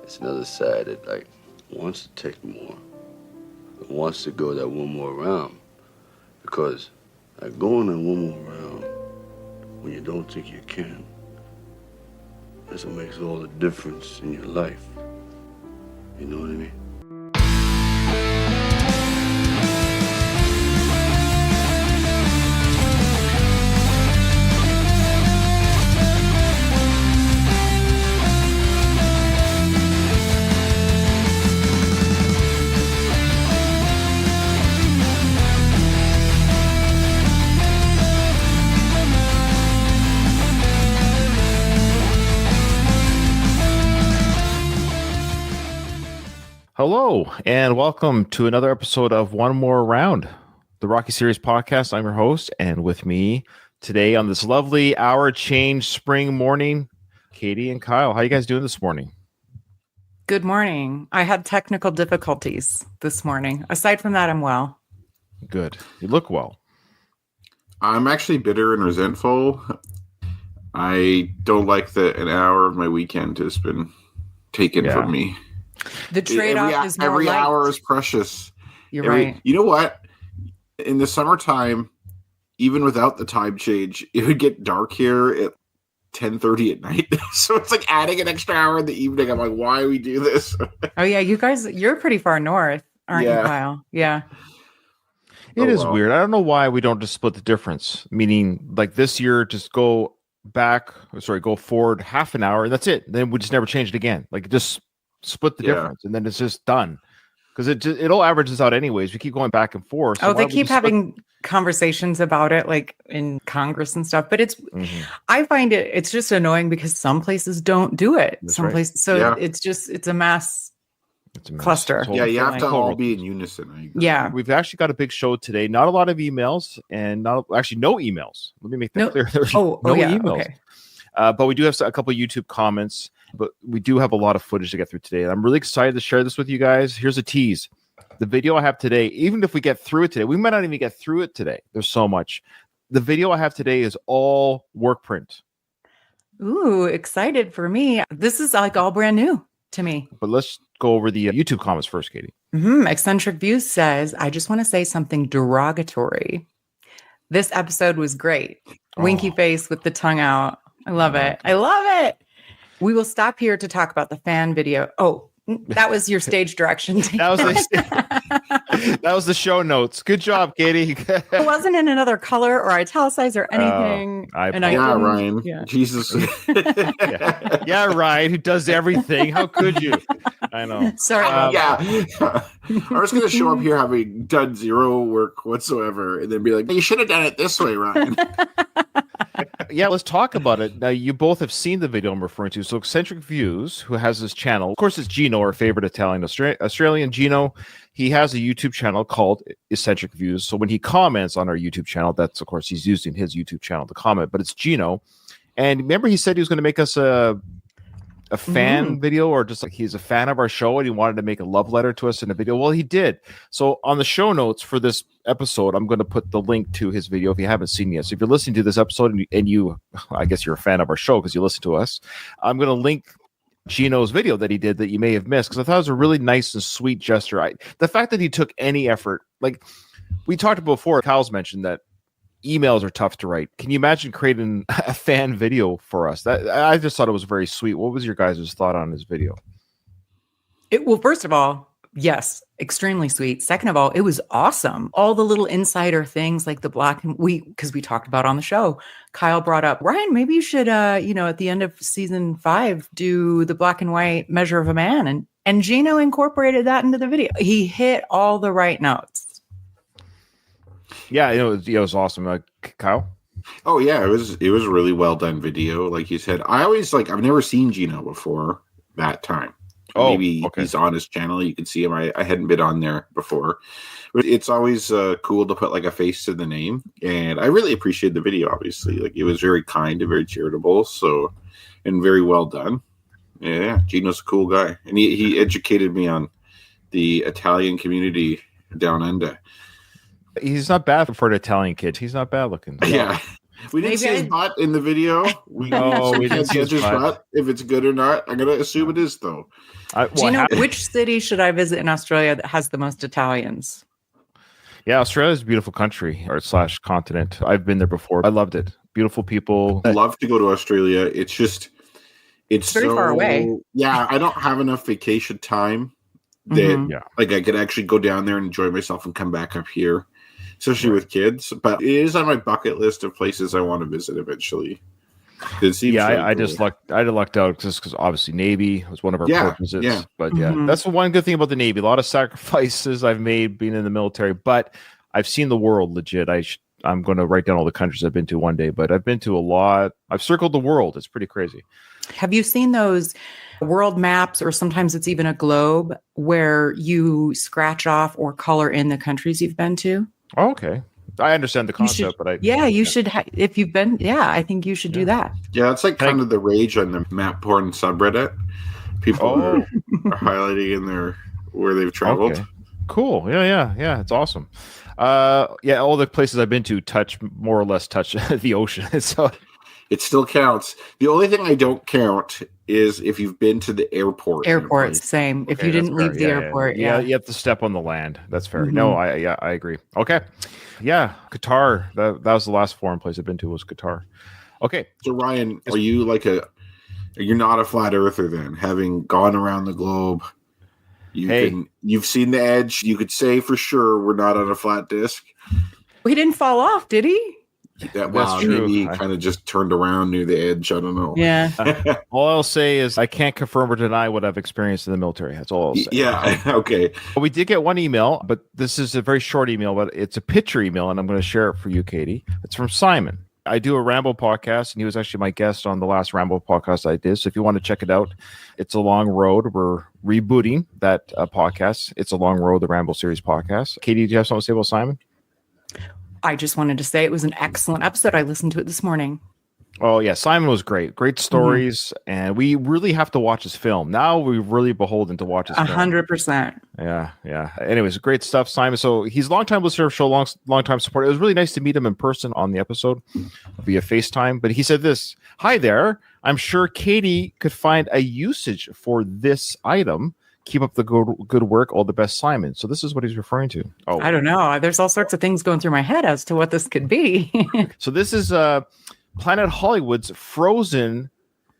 it's another side that like wants to take more, that wants to go that one more round, because like going that one more round when you don't think you can, that's what makes all the difference in your life. You know what I mean? Hello, and welcome to another episode of One More Round, the Rocky Series podcast. I'm your host, and with me today on this lovely hour change spring morning, Katie and Kyle. How you guys doing this morning? Good morning. I had technical difficulties this morning. Aside from that, I'm well. Good. You look well. I'm actually bitter and resentful. I don't like that an hour of my weekend has been taken from me. The trade-off is more every light. hour is precious. You're right. You know what? In the summertime, even without the time change, it would get dark here at 10:30 at night. So it's like adding an extra hour in the evening. I'm like, why do we do this? Oh yeah, you guys, you're pretty far north, aren't you, Kyle? Yeah. It is weird. I don't know why we don't just split the difference. Meaning, like this year, just go forward half an hour, and that's it. Then we just never change it again. Like just split the difference, and then it's just done, because it all averages out anyways. We keep going back and forth. So they keep having conversations about it, like in Congress and stuff. But I find it's just annoying because some places don't do it. That's some places, it's a mass cluster. You have to all be in unison. Yeah, we've actually got a big show today. Not a lot of emails, and no emails. Let me make that clear. There's no emails. Okay. But we do have a couple of YouTube comments. But we do have a lot of footage to get through today. I'm really excited to share this with you guys. Here's a tease. The video I have today, even if we get through it today, we might not even get through it today. There's so much. The video I have today is all work print. Ooh, excited for me. This is like all brand new to me. But let's go over the YouTube comments first, Katie. Eccentric Views says, I just want to say something derogatory. This episode was great. Winky face with the tongue out. I love it. I love it. We will stop here to talk about the fan video. Oh, that was your stage direction. That was the show notes. Good job, Katie. It wasn't in another color or italicized or anything. Ryan. Yeah. Jesus. Ryan, who does everything. How could you? I know. Sorry. I was going to show up here having done zero work whatsoever and then be like, you should have done it this way, Ryan. Yeah, let's talk about it. Now, you both have seen the video I'm referring to. So Eccentric Views, who has this channel, of course, it's Gino, our favorite Italian Australian Gino. He has a YouTube channel called Eccentric Views. So when he comments on our YouTube channel, that's, of course, he's using his YouTube channel to comment, but it's Gino. And remember, he said he was going to make us a fan video, or just like he's a fan of our show and he wanted to make a love letter to us in a video. Well, he did. So on the show notes for this episode, I'm going to put the link to his video if you haven't seen it yet. So if you're listening to this episode and you I guess you're a fan of our show because you listen to us, I'm going to link Gino's video that he did that you may have missed, because I thought it was a really nice and sweet gesture. The fact that he took any effort, like we talked about before, Kyle's mentioned that emails are tough to write. Can you imagine creating a fan video for us? That I just thought it was very sweet. What was your guys' thought on his video? Well, first of all, yes, extremely sweet. Second of all, it was awesome. All the little insider things like the black and because we talked about on the show, Kyle brought up, Ryan, maybe you should, at the end of season 5, do the black and white measure of a man. And Gino incorporated that into the video. He hit all the right notes. Yeah, it was awesome. Kyle? Oh yeah, it was a really well done video. Like you said, I've never seen Gino before that time. Maybe he's on his channel. You can see him. I hadn't been on there before. But it's always cool to put like a face to the name. And I really appreciate the video, obviously. Like it was very kind and very charitable. And very well done. Yeah, Gino's a cool guy. And he educated me on the Italian community down under. He's not bad for an Italian kid. He's not bad looking. Yeah. We didn't see his butt in the video. We didn't see his butt. If it's good or not, I'm going to assume it is, though. Gino, which city should I visit in Australia that has the most Italians? Yeah, Australia is a beautiful country or / continent. I've been there before. I loved it. Beautiful people. I'd love to go to Australia. It's very far away. Yeah, I don't have enough vacation time that like I could actually go down there and enjoy myself and come back up here, especially with kids. But it is on my bucket list of places I want to visit eventually. I lucked out just because obviously Navy was one of our port visits. Yeah. But that's the one good thing about the Navy. A lot of sacrifices I've made being in the military, but I've seen the world legit. I'm going to write down all the countries I've been to one day, but I've been to a lot. I've circled the world. It's pretty crazy. Have you seen those world maps, or sometimes it's even a globe, where you scratch off or color in the countries you've been to? Oh, okay. I understand the concept, you should. If you've been, I think you should do that. Yeah, it's like kind of the rage on the map porn subreddit. People are highlighting in where they've traveled. Okay. Cool. Yeah. It's awesome. All the places I've been to more or less touch the ocean. So it still counts. The only thing I don't count is if you've been to the airport. Airport, same. If you didn't leave the airport, you have to step on the land. That's fair. No, I agree. Okay. Yeah, Qatar. That was the last foreign place I've been to was Qatar. Okay. So Ryan, are you you're not a flat earther then, having gone around the globe? You've seen the edge. You could say for sure we're not on a flat disc. He didn't fall off, did he? That's true. Maybe he kind of just turned around near the edge. I don't know. Yeah. All I'll say is I can't confirm or deny what I've experienced in the military. That's all I'll say. Yeah. Okay. We did get one email, but this is a very short email, but it's a picture email, and I'm going to share it for you, Katie. It's from Simon. I do a Rambo podcast, and he was actually my guest on the last Rambo podcast I did. So if you want to check it out, it's a long road. We're rebooting that podcast. It's a long road, the Rambo series podcast. Katie, do you have something to say about Simon? I just wanted to say it was an excellent episode. I listened to it this morning. Oh, yeah. Simon was great. Great stories. And we really have to watch his film. Now we're really beholden to watch his film. 100%. Yeah. Anyways, great stuff, Simon. So he's a longtime listener of the show, long-time supporter. It was really nice to meet him in person on the episode via FaceTime. But he said this: "Hi there. I'm sure Katie could find a usage for this item. Keep up the good work. All the best, Simon." So this is what he's referring to. Oh, I don't know. There's all sorts of things going through my head as to what this could be. So this is Planet Hollywood's frozen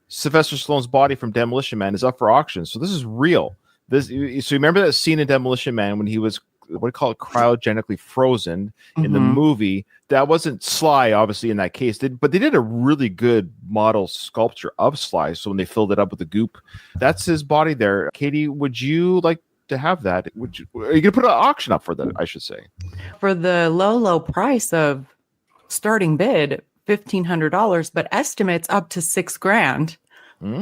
Sylvester Stallone's body from Demolition Man is up for auction. So this is real. So you remember that scene in Demolition Man when he was, what do you call it, cryogenically frozen in the movie? That wasn't Sly, obviously, in that case. But they did a really good model sculpture of Sly. So when they filled it up with the goop, that's his body there. Katie, would you like to have that? Are you going to put an auction up for that, I should say? For the low price of starting bid, $1,500, but estimates up to $6,000.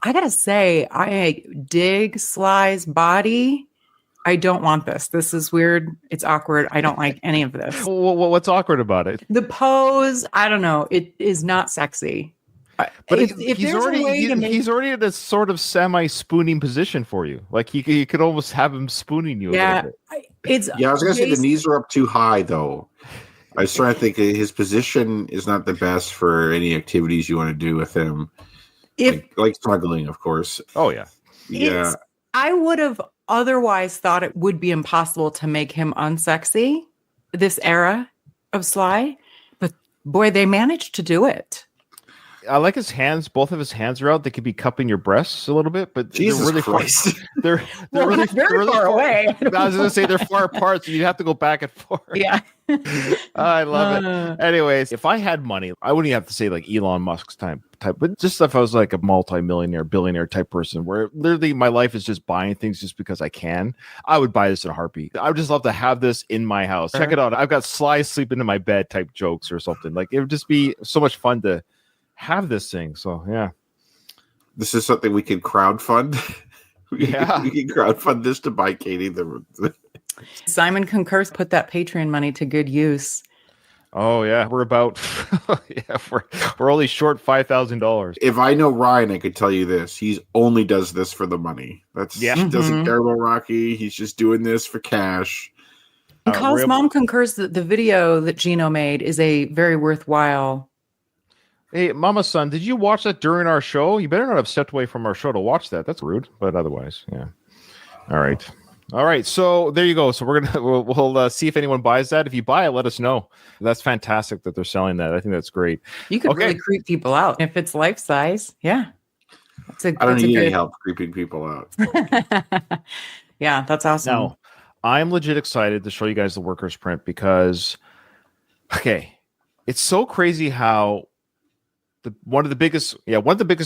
I gotta say, I dig Sly's body. I don't want this. This is weird. It's awkward. I don't like any of this. What's awkward about it? The pose, I don't know. It is not sexy. But if he's already in a sort of semi-spooning position for you. Like you could almost have him spooning you a little bit. I was gonna say the knees are up too high though. I was trying to think his position is not the best for any activities you want to do with him. Like smuggling, of course. Oh, yeah. Yeah. I would have otherwise thought it would be impossible to make him unsexy, this era of Sly. But boy, they managed to do it. I like his hands. Both of his hands are out. They could be cupping your breasts a little bit, but Jesus they're really Christ. They're really far away. I was going to say they're far apart, so you have to go back and forth. Yeah. I love it. Anyways, if I had money, I wouldn't even have to say like Elon Musk's type, but just if I was like a multi-millionaire, billionaire type person where literally my life is just buying things just because I can, I would buy this in a heartbeat. I would just love to have this in my house. Check it out. I've got Sly sleeping in my bed type jokes or something. Like it would just be so much fun to have this thing. So yeah, this is something we can crowdfund. we can crowdfund this to buy Katie the Simon concurs. Put that Patreon money to good use. Oh yeah, we're about we're only short $5,000. If I know Ryan, I could tell you this: he only does this for the money. He doesn't care about Rocky. He's just doing this for cash. And Kyle's mom concurs that the video that Gino made is a very worthwhile Hey, Mama Son, did you watch that during our show? You better not have stepped away from our show to watch that. That's rude, but otherwise, yeah. All right. So there you go. So we'll see if anyone buys that. If you buy it, let us know. That's fantastic that they're selling that. I think that's great. You could really creep people out if it's life size. Yeah, I don't need any help creeping people out. Yeah, that's awesome. Now, I'm legit excited to show you guys the workers print because, it's so crazy how one of the biggest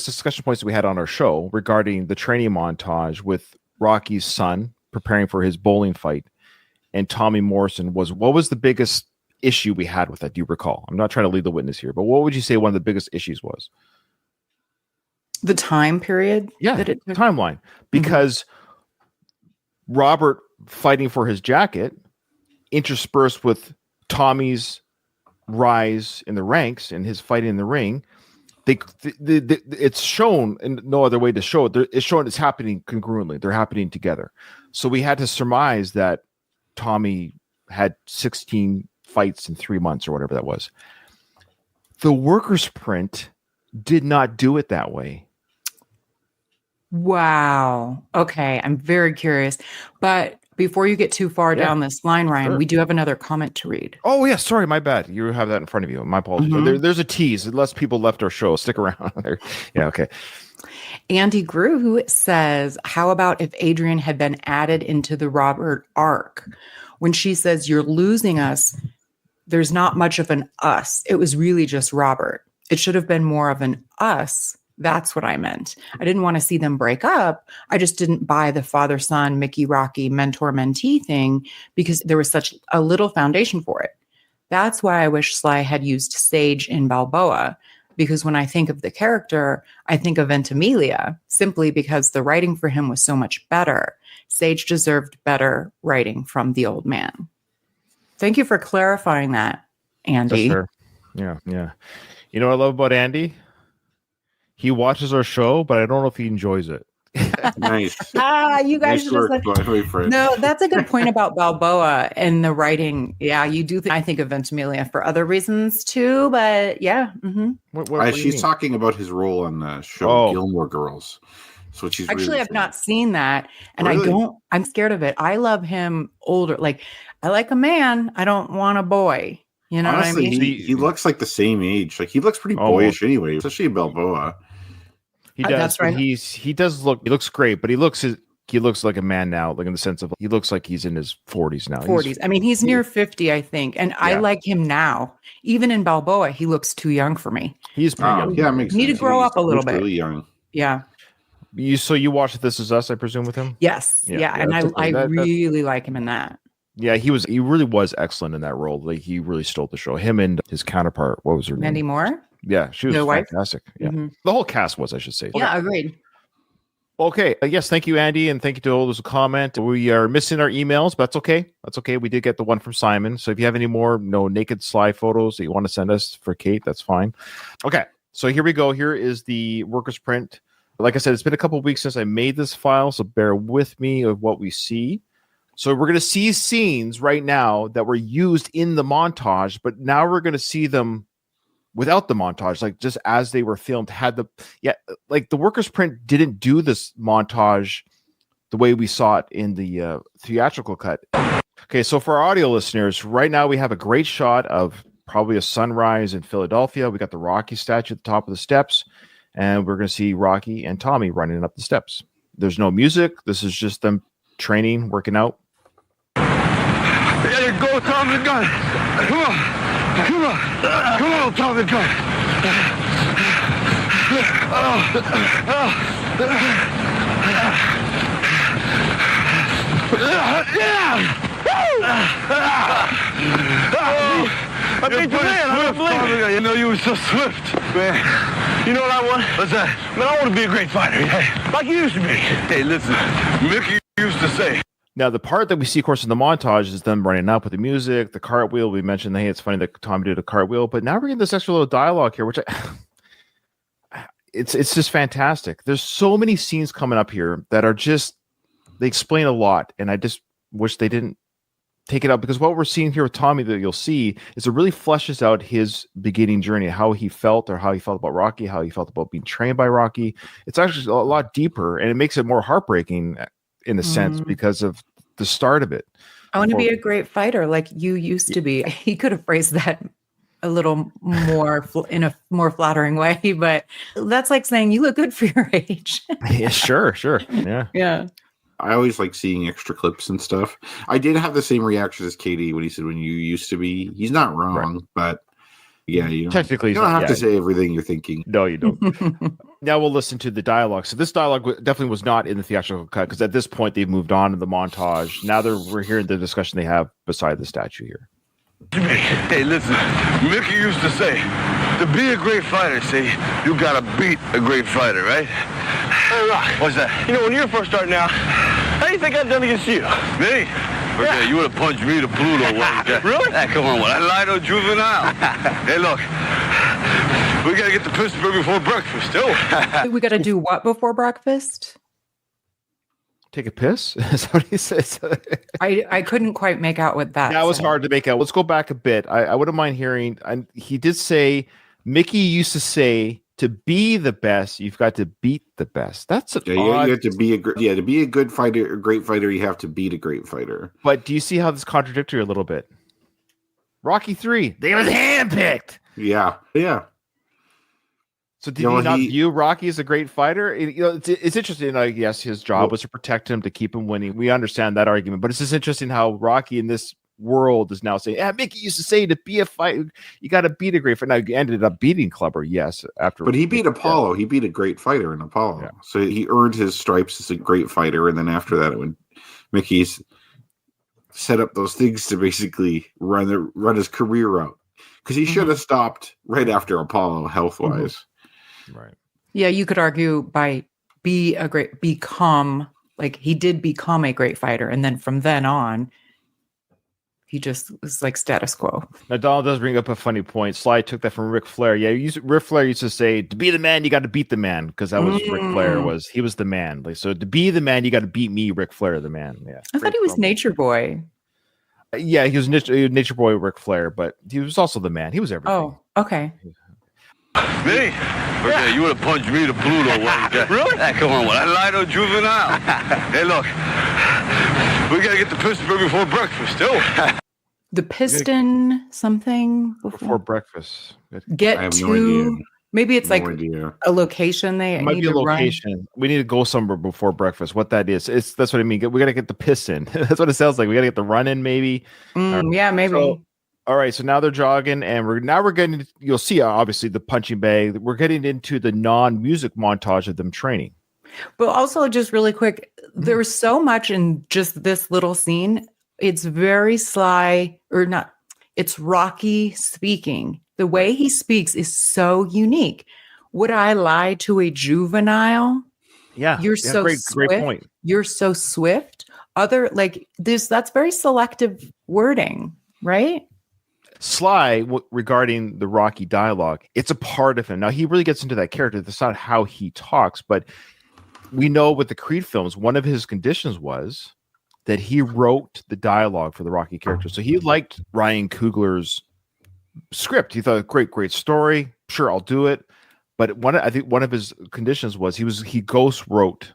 discussion points that we had on our show regarding the training montage with Rocky's son preparing for his bowling fight and Tommy Morrison was, what was the biggest issue we had with that? Do you recall? I'm not trying to lead the witness here, but what would you say one of the biggest issues was? The time period? Yeah, timeline. Because Robert fighting for his jacket interspersed with Tommy's rise in the ranks and his fight in the ring. It's shown, and no other way to show it. It's shown it's happening congruently. They're happening together. So we had to surmise that Tommy had 16 fights in 3 months or whatever that was. The workers print did not do it that way. Wow. Okay. I'm very curious. But before you get too far down this line, Ryan, we do have another comment to read. Oh, yeah. Sorry. My bad. You have that in front of you. My apologies. There's a tease. Unless people left our show. Stick around. Yeah. Okay. Andy Grew says, how about if Adrian had been added into the Robert arc? When she says, you're losing us, there's not much of an us. It was really just Robert. It should have been more of an us. That's what I meant. I didn't want to see them break up. I just didn't buy the father-son, Mickey, Rocky, mentor-mentee thing because there was such a little foundation for it. That's why I wish Sly had used Sage in Balboa, because when I think of the character, I think of Ventimiglia simply because the writing for him was so much better. Sage deserved better writing from the old man. Thank you for clarifying that, Andy. Sure. Yeah. You know what I love about Andy? He watches our show, but I don't know if he enjoys it. Nice. You guys nice work, no, that's a good point about Balboa and the writing. Yeah, you do. I think of Ventimiglia for other reasons too, but yeah. What she's talking about his role on the show Gilmore Girls. So she's actually, really I've not seen that, and really? I'm scared of it. I love him older. Like I like a man. I don't want a boy. You know Honestly, what I mean? He looks like the same age. Like he looks pretty boyish anyway, especially in Balboa. He does. That's right. He looks great, but he looks like a man now, like in the sense of he looks like he's in his 40s now. 40s. I mean, he's near 50, I think. And I like him now. Even in Balboa, he looks too young for me. He's pretty young. Yeah, makes sense. Need to grow up a little bit. Really young. Yeah. You watched This Is Us, I presume, with him? Yes. Yeah. And I really like him in that. Yeah, he really was excellent in that role. Like he really stole the show. Him and his counterpart, what was her name? Mandy Moore? Yeah, she was fantastic. Yeah. The whole cast was, I should say. Yeah, agreed. Okay. Yes, thank you, Andy, and thank you to all those who comment. We are missing our emails, but that's okay. That's okay. We did get the one from Simon. So if you have any more naked Sly photos that you want to send us for Kate, that's fine. Okay. So here we go. Here is the workers print. Like I said, it's been a couple of weeks since I made this file, so bear with me of what we see. So we're going to see scenes right now that were used in the montage, but now we're going to see them without the montage, like just as they were filmed. Like the workers print didn't do this montage the way we saw it in the theatrical cut. Okay, so for our audio listeners, right now we have a great shot of probably a sunrise in Philadelphia. We got the Rocky statue at the top of the steps, and we're going to see Rocky and Tommy running up the steps. There's no music. This is just them training, working out. There you go, Tommy gun. Come on, Tommy gun. I beat the man. I don't believe it. You know, you were so swift. Man, you know what I want? What's that? Man, I want to be a great fighter. Yeah. Like you used to be. Hey, listen, Mickey used to say. Now, the part that we see, of course, in the montage is them running up with the music, the cartwheel. We mentioned, hey, it's funny that Tommy did a cartwheel, but now we're getting this extra little dialogue here, which it's just fantastic. There's so many scenes coming up here that are just, they explain a lot, and I just wish they didn't take it out, because what we're seeing here with Tommy that you'll see is it really fleshes out his beginning journey, how he felt about Rocky, how he felt about being trained by Rocky. It's actually a lot deeper, and it makes it more heartbreaking in a sense because of the start of it. I want to be a great fighter like you used to be. He could have phrased that a little more in a more flattering way, but that's like saying you look good for your age. Yeah, sure. Yeah. I always like seeing extra clips and stuff. I did have the same reaction as Katie when he said when you used to be. He's not wrong, but yeah, you technically you don't have to say everything you're thinking. No, you don't. Now we'll listen to the dialogue. So this dialogue definitely was not in the theatrical cut, because at this point they've moved on to the montage. Now we're hearing the discussion they have beside the statue here. Hey, listen, Mickey used to say, to be a great fighter, see, you gotta beat a great fighter, right? Hey, Rock. What's that? You know, when you were first starting out, how do you think I'd done against you? Me? Okay, you would have punched me to Pluto. Really? Hey, come on, what? I lied to a juvenile. Hey, look, we gotta get the Pittsburgh before breakfast, too. We gotta do what before breakfast? Take a piss? Is that what he says? I couldn't quite make out what that. That was hard to make out. Let's go back a bit. I wouldn't mind hearing. He did say, Mickey used to say, to be the best, you've got to beat the best. That's an odd... you have to be to be a good fighter, a great fighter, you have to beat a great fighter. But do you see how this contradictory a little bit? Rocky 3, they was handpicked. Yeah. So did you not view Rocky as a great fighter? It's interesting. Yes, his job was to protect him, to keep him winning. We understand that argument, but it's just interesting how Rocky in this world is now saying, Mickey used to say, to be a fighter, you got to beat a great fighter. Now, you ended up beating Clubber, yes. But he beat Apollo. He beat a great fighter in Apollo. Yeah. So he earned his stripes as a great fighter. And then after that, when Mickey's set up those things to basically run his career out, because he should have stopped right after Apollo, health-wise. Right. Yeah, you could argue by he did become a great fighter, and then from then on, he just was like status quo. Now, Donald does bring up a funny point. Sly took that from Ric Flair. Yeah, Ric Flair used to say, to be the man, you got to beat the man, because that was Ric Flair. He was the man. Like, so to be the man, you got to beat me, Ric Flair, the man. Yeah, I thought he was Nature Boy. Yeah, he was Nature Boy Ric Flair, but he was also the man. He was everything. Oh, okay. Me? Okay, you would have punched me to Pluto. Really? Hey, come on, what? I lied to a juvenile. Hey, look, we gotta get the Pittsburgh before breakfast, too. The piston something before breakfast. Get to maybe it's like a location they might be a location. Run. We need to go somewhere before breakfast. What that is, that's what I mean. We got to get the piss in. That's what it sounds like. We got to get the run in, maybe. Yeah, maybe. So, all right, so now they're jogging, and we're getting. You'll see, obviously, the punching bag. We're getting into the non-music montage of them training. But also, just really quick, there's so much in just this little scene. It's very Sly, or not. It's Rocky speaking. The way he speaks is so unique. Would I lie to a juvenile? Yeah, you're so great point. You're so swift. That's very selective wording, right? Sly, regarding the Rocky dialogue, it's a part of him. Now, he really gets into that character. That's not how he talks, but we know with the Creed films, one of his conditions was that he wrote the dialogue for the Rocky character. So he liked Ryan Coogler's script. He thought, great story. Sure, I'll do it. But I think one of his conditions was he ghost wrote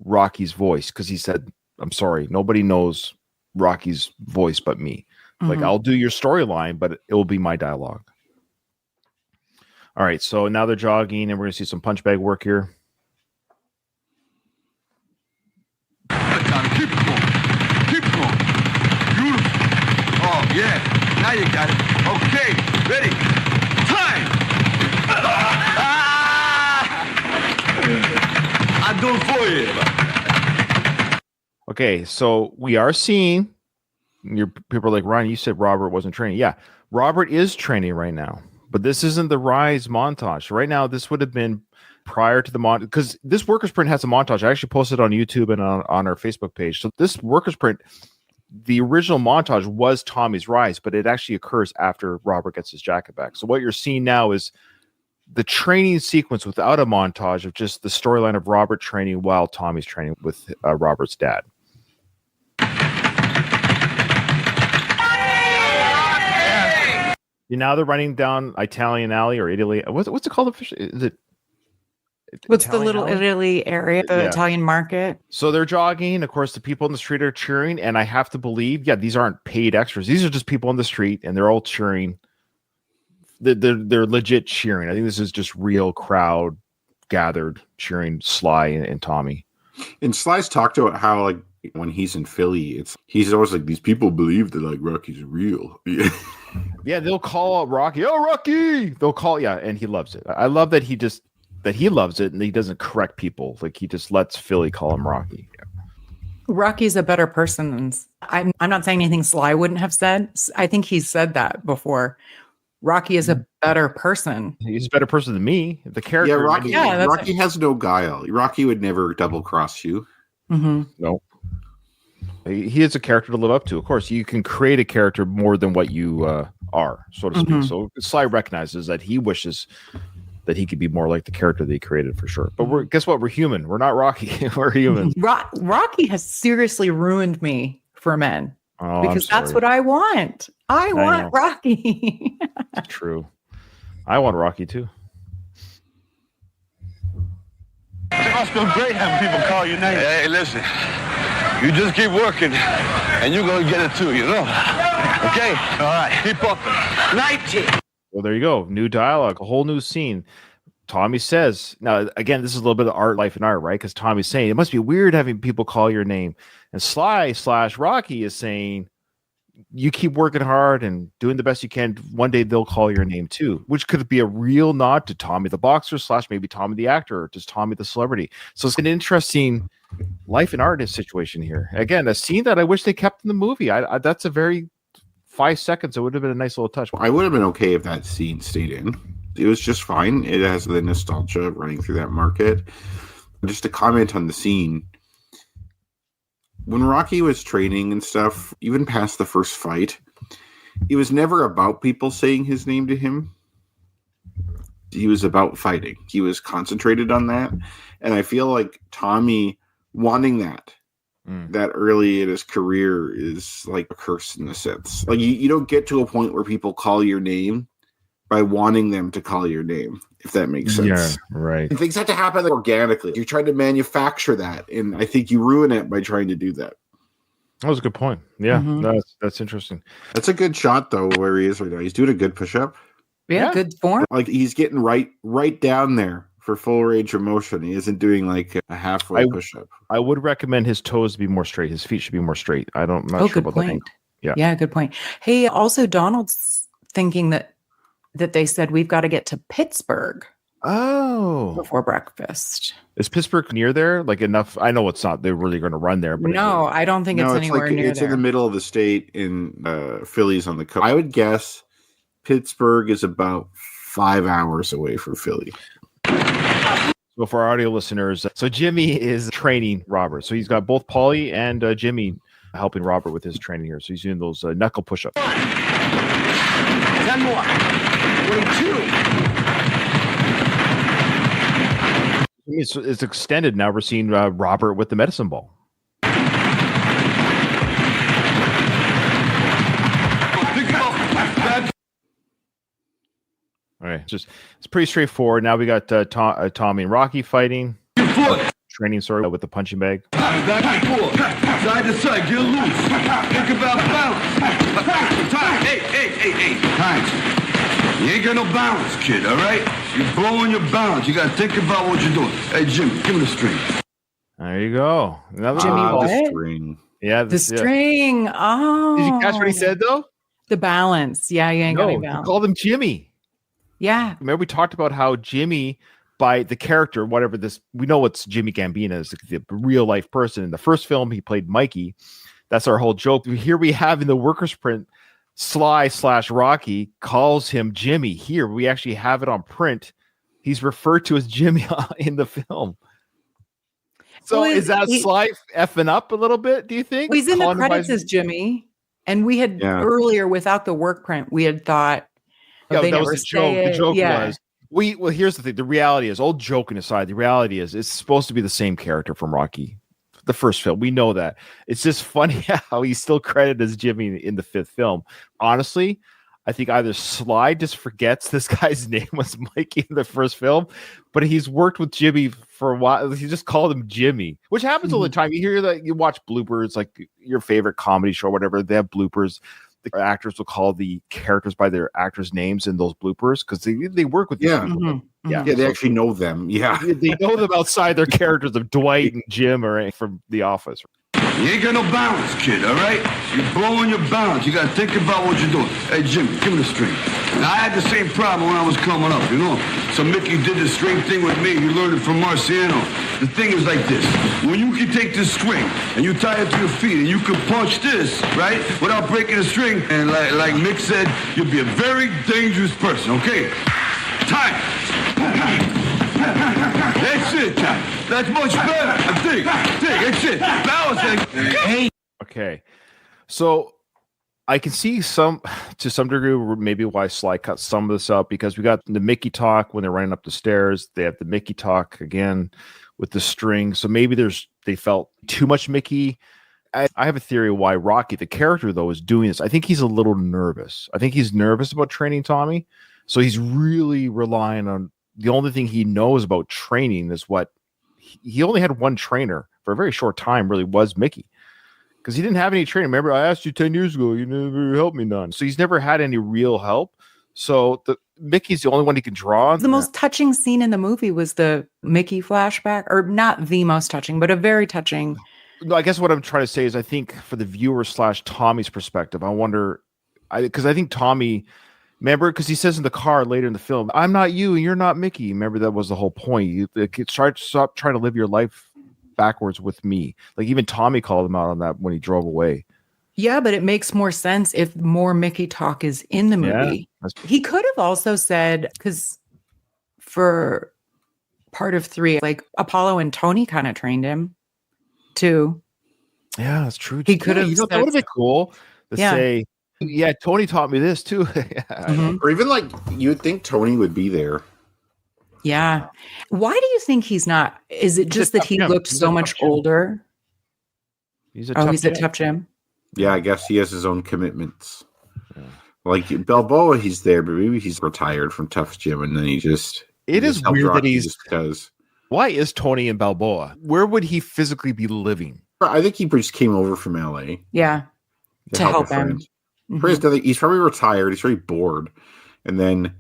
Rocky's voice, because he said, I'm sorry, nobody knows Rocky's voice but me. Like, I'll do your storyline, but it will be my dialogue. All right, so now they're jogging, and we're going to see some punch bag work here. Keep it going. Beautiful. Oh, yeah. Now you got it. Okay, ready. Time. I do it for you. Okay, so we are seeing... people are like, Ryan, you said Robert wasn't training. Yeah, Robert is training right now, but this isn't the Rise montage. Right now, this would have been prior to the montage, because this Workers Print has a montage. I actually posted on YouTube and on our Facebook page. So this Workers Print, the original montage was Tommy's Rise, but it actually occurs after Robert gets his jacket back. So what you're seeing now is the training sequence without a montage of just the storyline of Robert training while Tommy's training with Robert's dad. Now they're running down Italian Alley or Italy. What's it called officially? Is it? What's Italian the little alley? Italy area, the Italian market? So they're jogging. Of course, the people in the street are cheering, and I have to believe, these aren't paid extras. These are just people in the street, and they're all cheering. They're legit cheering. I think this is just real crowd gathered cheering Sly and Tommy. And Sly's talked about how like when he's in Philly, he's always like, these people believe that like Rocky's real. Yeah, they'll call out Rocky. Oh, Rocky! They'll call, and he loves it. I love that he loves it and he doesn't correct people. Like he just lets Philly call him Rocky. Yeah. Rocky's a better person than I'm not saying anything Sly wouldn't have said. I think he's said that before. Rocky is a better person. He's a better person than me. The character. Rocky has no guile. Rocky would never double cross you. Mm-hmm. No. He is a character to live up to. Of course, you can create a character more than what you are, so to speak. So Sly recognizes that he wishes that he could be more like the character that he created for sure. But guess what? We're human. We're not Rocky. We're human. Rocky has seriously ruined me for men. Oh, because that's what I want. I want Rocky. True. I want Rocky too. It must feel great having people call your name. Hey, listen. You just keep working, and you're going to get it too, you know? Okay? All right. Keep up. 19. Well, there you go. New dialogue, a whole new scene. Tommy says, now, again, this is a little bit of art, life, and art, right? Because Tommy's saying, it must be weird having people call your name. And Sly/Rocky is saying, you keep working hard and doing the best you can. One day they'll call your name too, which could be a real nod to Tommy the boxer / maybe Tommy the actor or just Tommy the celebrity. So it's an interesting life and art situation here. Again, a scene that I wish they kept in the movie. That's a very 5 seconds. It would have been a nice little touch. I would have been okay if that scene stayed in. It was just fine. It has the nostalgia running through that market. Just to comment on the scene. When Rocky was training and stuff, even past the first fight, it was never about people saying his name to him. He was about fighting. He was concentrated on that. And I feel like Tommy wanting that early in his career is like a curse in a sense. Like you don't get to a point where people call your name by wanting them to call your name, if that makes sense. Yeah, right. And things have to happen organically. You're trying to manufacture that, and I think you ruin it by trying to do that. That was a good point. Yeah, that's interesting. That's a good shot, though, where he is right now. He's doing a good push-up. Yeah, good form. Like, he's getting right down there for full range of motion. He isn't doing, like, a halfway push-up. I would recommend his toes be more straight. His feet should be more straight. I'm not sure about point. that. Yeah, good point. Hey, also, Donald's thinking that they said we've got to get to Pittsburgh before breakfast. Is Pittsburgh near there? Like enough? I know it's not. They're really going to run there. But no, I don't think it's anywhere near it's there. In the middle of the state in Philly's on the coast. I would guess Pittsburgh is about 5 hours away from Philly. So for our audio listeners, so Jimmy is training Robert. So he's got both Paulie and Jimmy helping Robert with his training here. So he's doing those knuckle push-ups. 10 more. 22. It's extended now. We're seeing Robert with the medicine ball. All right, it's pretty straightforward. Now we got Tommy and Rocky fighting. Training, with the punching bag. Back and forth, side to side, get loose. Think about balance. Time. Hey. Time. You ain't got no balance, kid, all right? You're blowing your balance. You got to think about what you're doing. Hey, Jimmy, give me the string. There you go. Jimmy, what? The string. Yeah, the string. Oh. Did you catch what he said, though? The balance. Yeah, you ain't got any balance. Called him Jimmy. Yeah. Remember we talked about how Jimmy, by the character, whatever this, we know it's Jimmy Gambino is the real life person. In the first film, he played Mikey. That's our whole joke. Here we have in the workers print, Sly/Rocky calls him Jimmy. Here we actually have it on print. He's referred to as Jimmy in the film. So is that Sly effing up a little bit? Do you think? He's in the credits as Jimmy, and we had earlier without the work print, we had thought. Yeah, that was the joke. The joke was well. Here's the thing. The reality is, old joking aside, the reality is it's supposed to be the same character from Rocky, the first film. We know that. It's just funny how he's still credited as Jimmy in the fifth film. Honestly, I think either Sly just forgets this guy's name was Mikey in the first film, but he's worked with Jimmy for a while. He just called him Jimmy, which happens all the time. You hear that, you watch bloopers, like your favorite comedy show or whatever, they have bloopers. The actors will call the characters by their actors' names in those bloopers because they work with these people. Yeah, they actually know them. Yeah. They know them outside their characters of Dwight and Jim or from The Office. You ain't got no balance, kid, all right? You're blowing your balance. You got to think about what you're doing. Hey, Jim, give me the string. Now, I had the same problem when I was coming up, you know? So Mickey did the string thing with me. You learned it from Marciano. The thing is like this. When you can take this string and you tie it to your feet and you can punch this, right, without breaking the string, and like Mick said, you'll be a very dangerous person, okay? Time. That's it. That's much better. Dig. That's it. Balance. Okay. So I can see to some degree, maybe why Sly cut some of this up, because we got the Mickey talk when they're running up the stairs. They have the Mickey talk again with the string. So maybe they felt too much Mickey. I have a theory why Rocky, the character, though, is doing this. I think he's a little nervous. I think he's nervous about training Tommy. So he's really relying on the only thing he knows about training is what he only had one trainer for a very short time, really, was Mickey. Because he didn't have any training. Remember, I asked you 10 years ago, you never helped me none. So he's never had any real help. So Mickey's the only one he can draw on. The most touching scene in the movie was the Mickey flashback, or not the most touching, but a very touching. No, I guess what I'm trying to say is I think for the viewer / Tommy's perspective, I wonder, because I think Tommy, remember, because he says in the car later in the film, I'm not you and you're not Mickey. Remember, that was the whole point. Stop trying to live your life backwards with me. Like even Tommy called him out on that when he drove away. Yeah, but it makes more sense if more Mickey talk is in the movie. Yeah, he could have also said, because for part of 3, like Apollo and Tony kind of trained him too. Yeah, that's true. He could have. That would have been cool to say, yeah, Tony taught me this too. Or even like you would think Tony would be there. Yeah. Why do you think he's not? Is it just that he looked so much older? He's a tough Jim. Yeah, I guess he has his own commitments. Yeah. Like Balboa, he's there, but maybe he's retired from Tough Jim, and then he just. It is weird that he's just because. Why is Tony in Balboa? Where would he physically be living? I think he just came over from LA. Yeah, to help him. Mm-hmm. He's probably retired. He's very bored. And then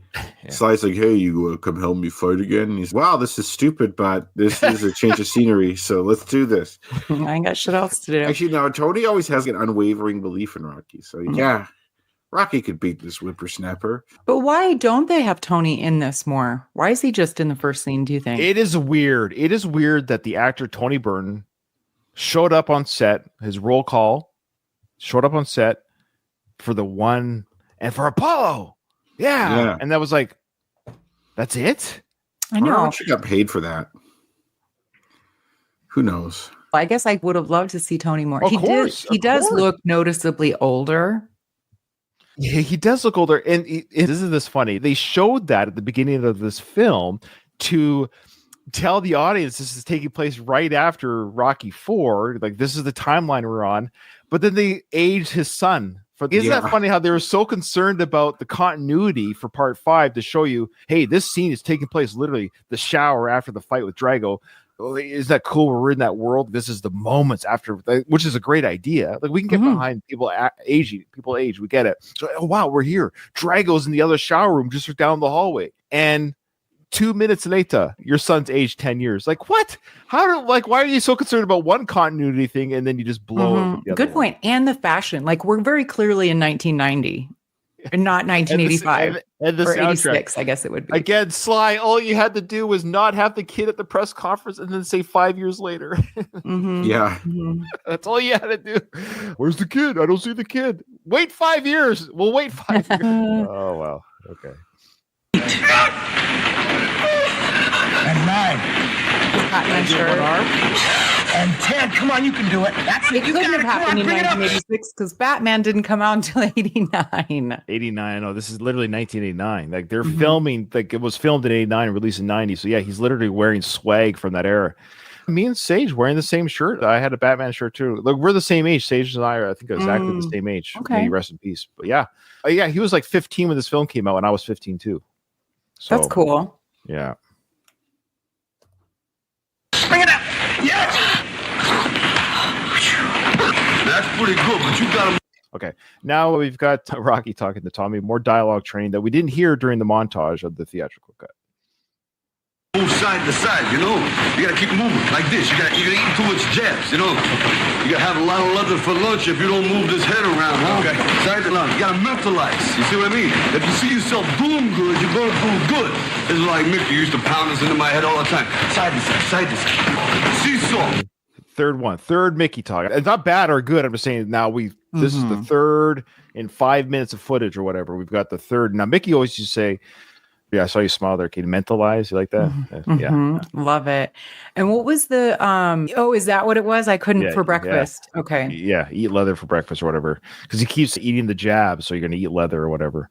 Sly's like, hey, you come help me fight again? And he's, wow, this is stupid, but this is a change of scenery, so let's do this. I ain't got shit else to do. Actually, no, Tony always has an unwavering belief in Rocky. So, yeah, Rocky could beat this whippersnapper. But why don't they have Tony in this more? Why is he just in the first scene, do you think? It is weird. It is weird that the actor Tony Burton showed up on set, his roll call, showed up on set for the one, and for Apollo. Yeah. And that was like, that's it? I know. How much he got paid for that? Who knows? I guess I would have loved to see Tony more. He does look noticeably older. Yeah, he does look older. And isn't this funny? They showed that at the beginning of this film to tell the audience this is taking place right after Rocky IV. Like, this is the timeline we're on. But then they aged his son. Isn't that funny how they were so concerned about the continuity for part 5 to show you, hey, this scene is taking place literally the shower after the fight with Drago. Is that cool? We're in that world. This is the moments after, which is a great idea. Like we can get behind people aging. People age. We get it. So, oh wow, we're here. Drago's in the other shower room just down the hallway. And 2 minutes later, your son's aged 10 years. Like what? Why are you so concerned about one continuity thing and then you just blow it? With the other Good point. And the fashion. Like we're very clearly in 1990 and not 1985 and the or soundtrack. 86, I guess it would be. Again, Sly, all you had to do was not have the kid at the press conference and then say 5 years later. Yeah. That's all you had to do. Where's the kid? I don't see the kid. Wait 5 years. We'll wait 5 years. Oh, wow. Okay. And 9. And 10. Come on, you can do it. That's it. It couldn't have happened in 1986 because Batman didn't come out until 89. 89. Oh, this is literally 1989. Like they're filming, like it was filmed in 89 and released in 90. So yeah, he's literally wearing swag from that era. Me and Sage wearing the same shirt. I had a Batman shirt too. Look, we're the same age. Sage and I are, I think, exactly the same age. Okay. May he rest in peace. But yeah. Yeah, he was like 15 when this film came out, and I was 15 too. So, that's cool. Yeah. Bring it up. Yes. That's pretty good, but you gotta. Okay. Now we've got Rocky talking to Tommy. More dialogue training that we didn't hear during the montage of the theatrical cut. Move side to side, you know. You gotta keep moving like this. You gotta eat too much jabs, you know. You gotta have a lot of leather for lunch if you don't move this head around, huh? Okay. Side to lunch. You gotta mentalize. You see what I mean? If you see yourself doing good, you're gonna do good. This is like Mickey used to pound this into my head all the time. Side to side, side to side. Seesaw. Third Mickey talk. It's not bad or good. I'm just saying now this is the third in 5 minutes of footage or whatever. We've got the third. Now Mickey always used to say, yeah, I saw you smile there. Can you mentalize? You like that? Yeah. Love it. And what was the is that what it was? I couldn't for breakfast. Yeah. Okay. Yeah, eat leather for breakfast or whatever. Because he keeps eating the jab, so you're gonna eat leather or whatever.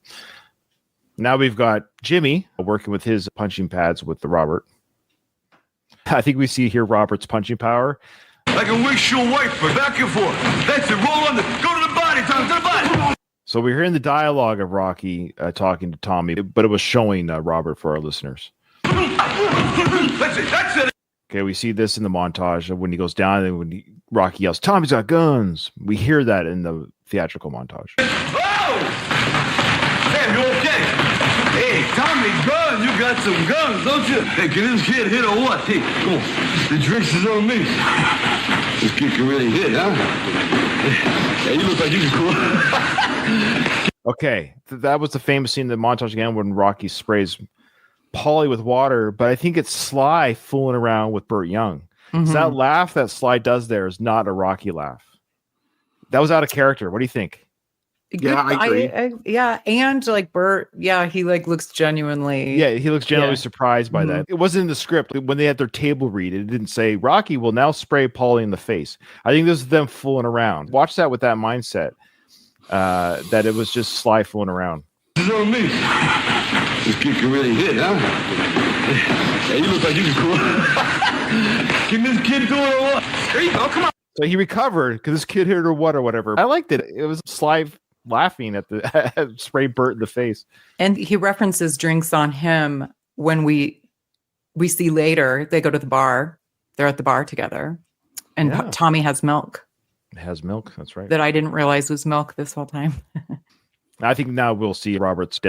Now we've got Jimmy working with his punching pads with the Robert. I think we see here Robert's punching power. Like a windshield wiper, back and forth. That's it. Roll on go to the body, Tom, to the body. So we're hearing the dialogue of Rocky talking to Tommy, but it was showing Robert for our listeners. That's it. That's it. Okay, we see this in the montage of when he goes down and when Rocky yells, "Tommy's got guns." We hear that in the theatrical montage. Oh! Hey, you okay? Hey, Tommy, gun. You got some guns, don't you? Hey, can this kid hit or what? Hey, come on. The drinks is on me. This kid can really hit, huh? Hey, you look like you can cool. Okay, that was the famous scene in the montage again when Rocky sprays Paulie with water, but I think it's Sly fooling around with Burt Young. So that laugh that Sly does there is not a Rocky laugh. That was out of character. What do you think? Yeah, I agree. Yeah, and like Burt, he like looks genuinely. Yeah, he looks genuinely surprised by that. It wasn't in the script. When they had their table read, it didn't say Rocky will now spray Paulie in the face. I think this is them fooling around. Watch that with that mindset. That it was just Sly fooling around. This is on me. This kid can really hit, huh? Hey, you look like you can cool. Can this kid do it or what? There you go. Come on. So he recovered because this kid hit or what or whatever. I liked it. It was Sly laughing at the spray Burt in the face. And he references drinks on him when we see later they go to the bar. They're at the bar together. And Tommy has milk. It has milk. That's right. That I didn't realize was milk this whole time. I think now we'll see Robert's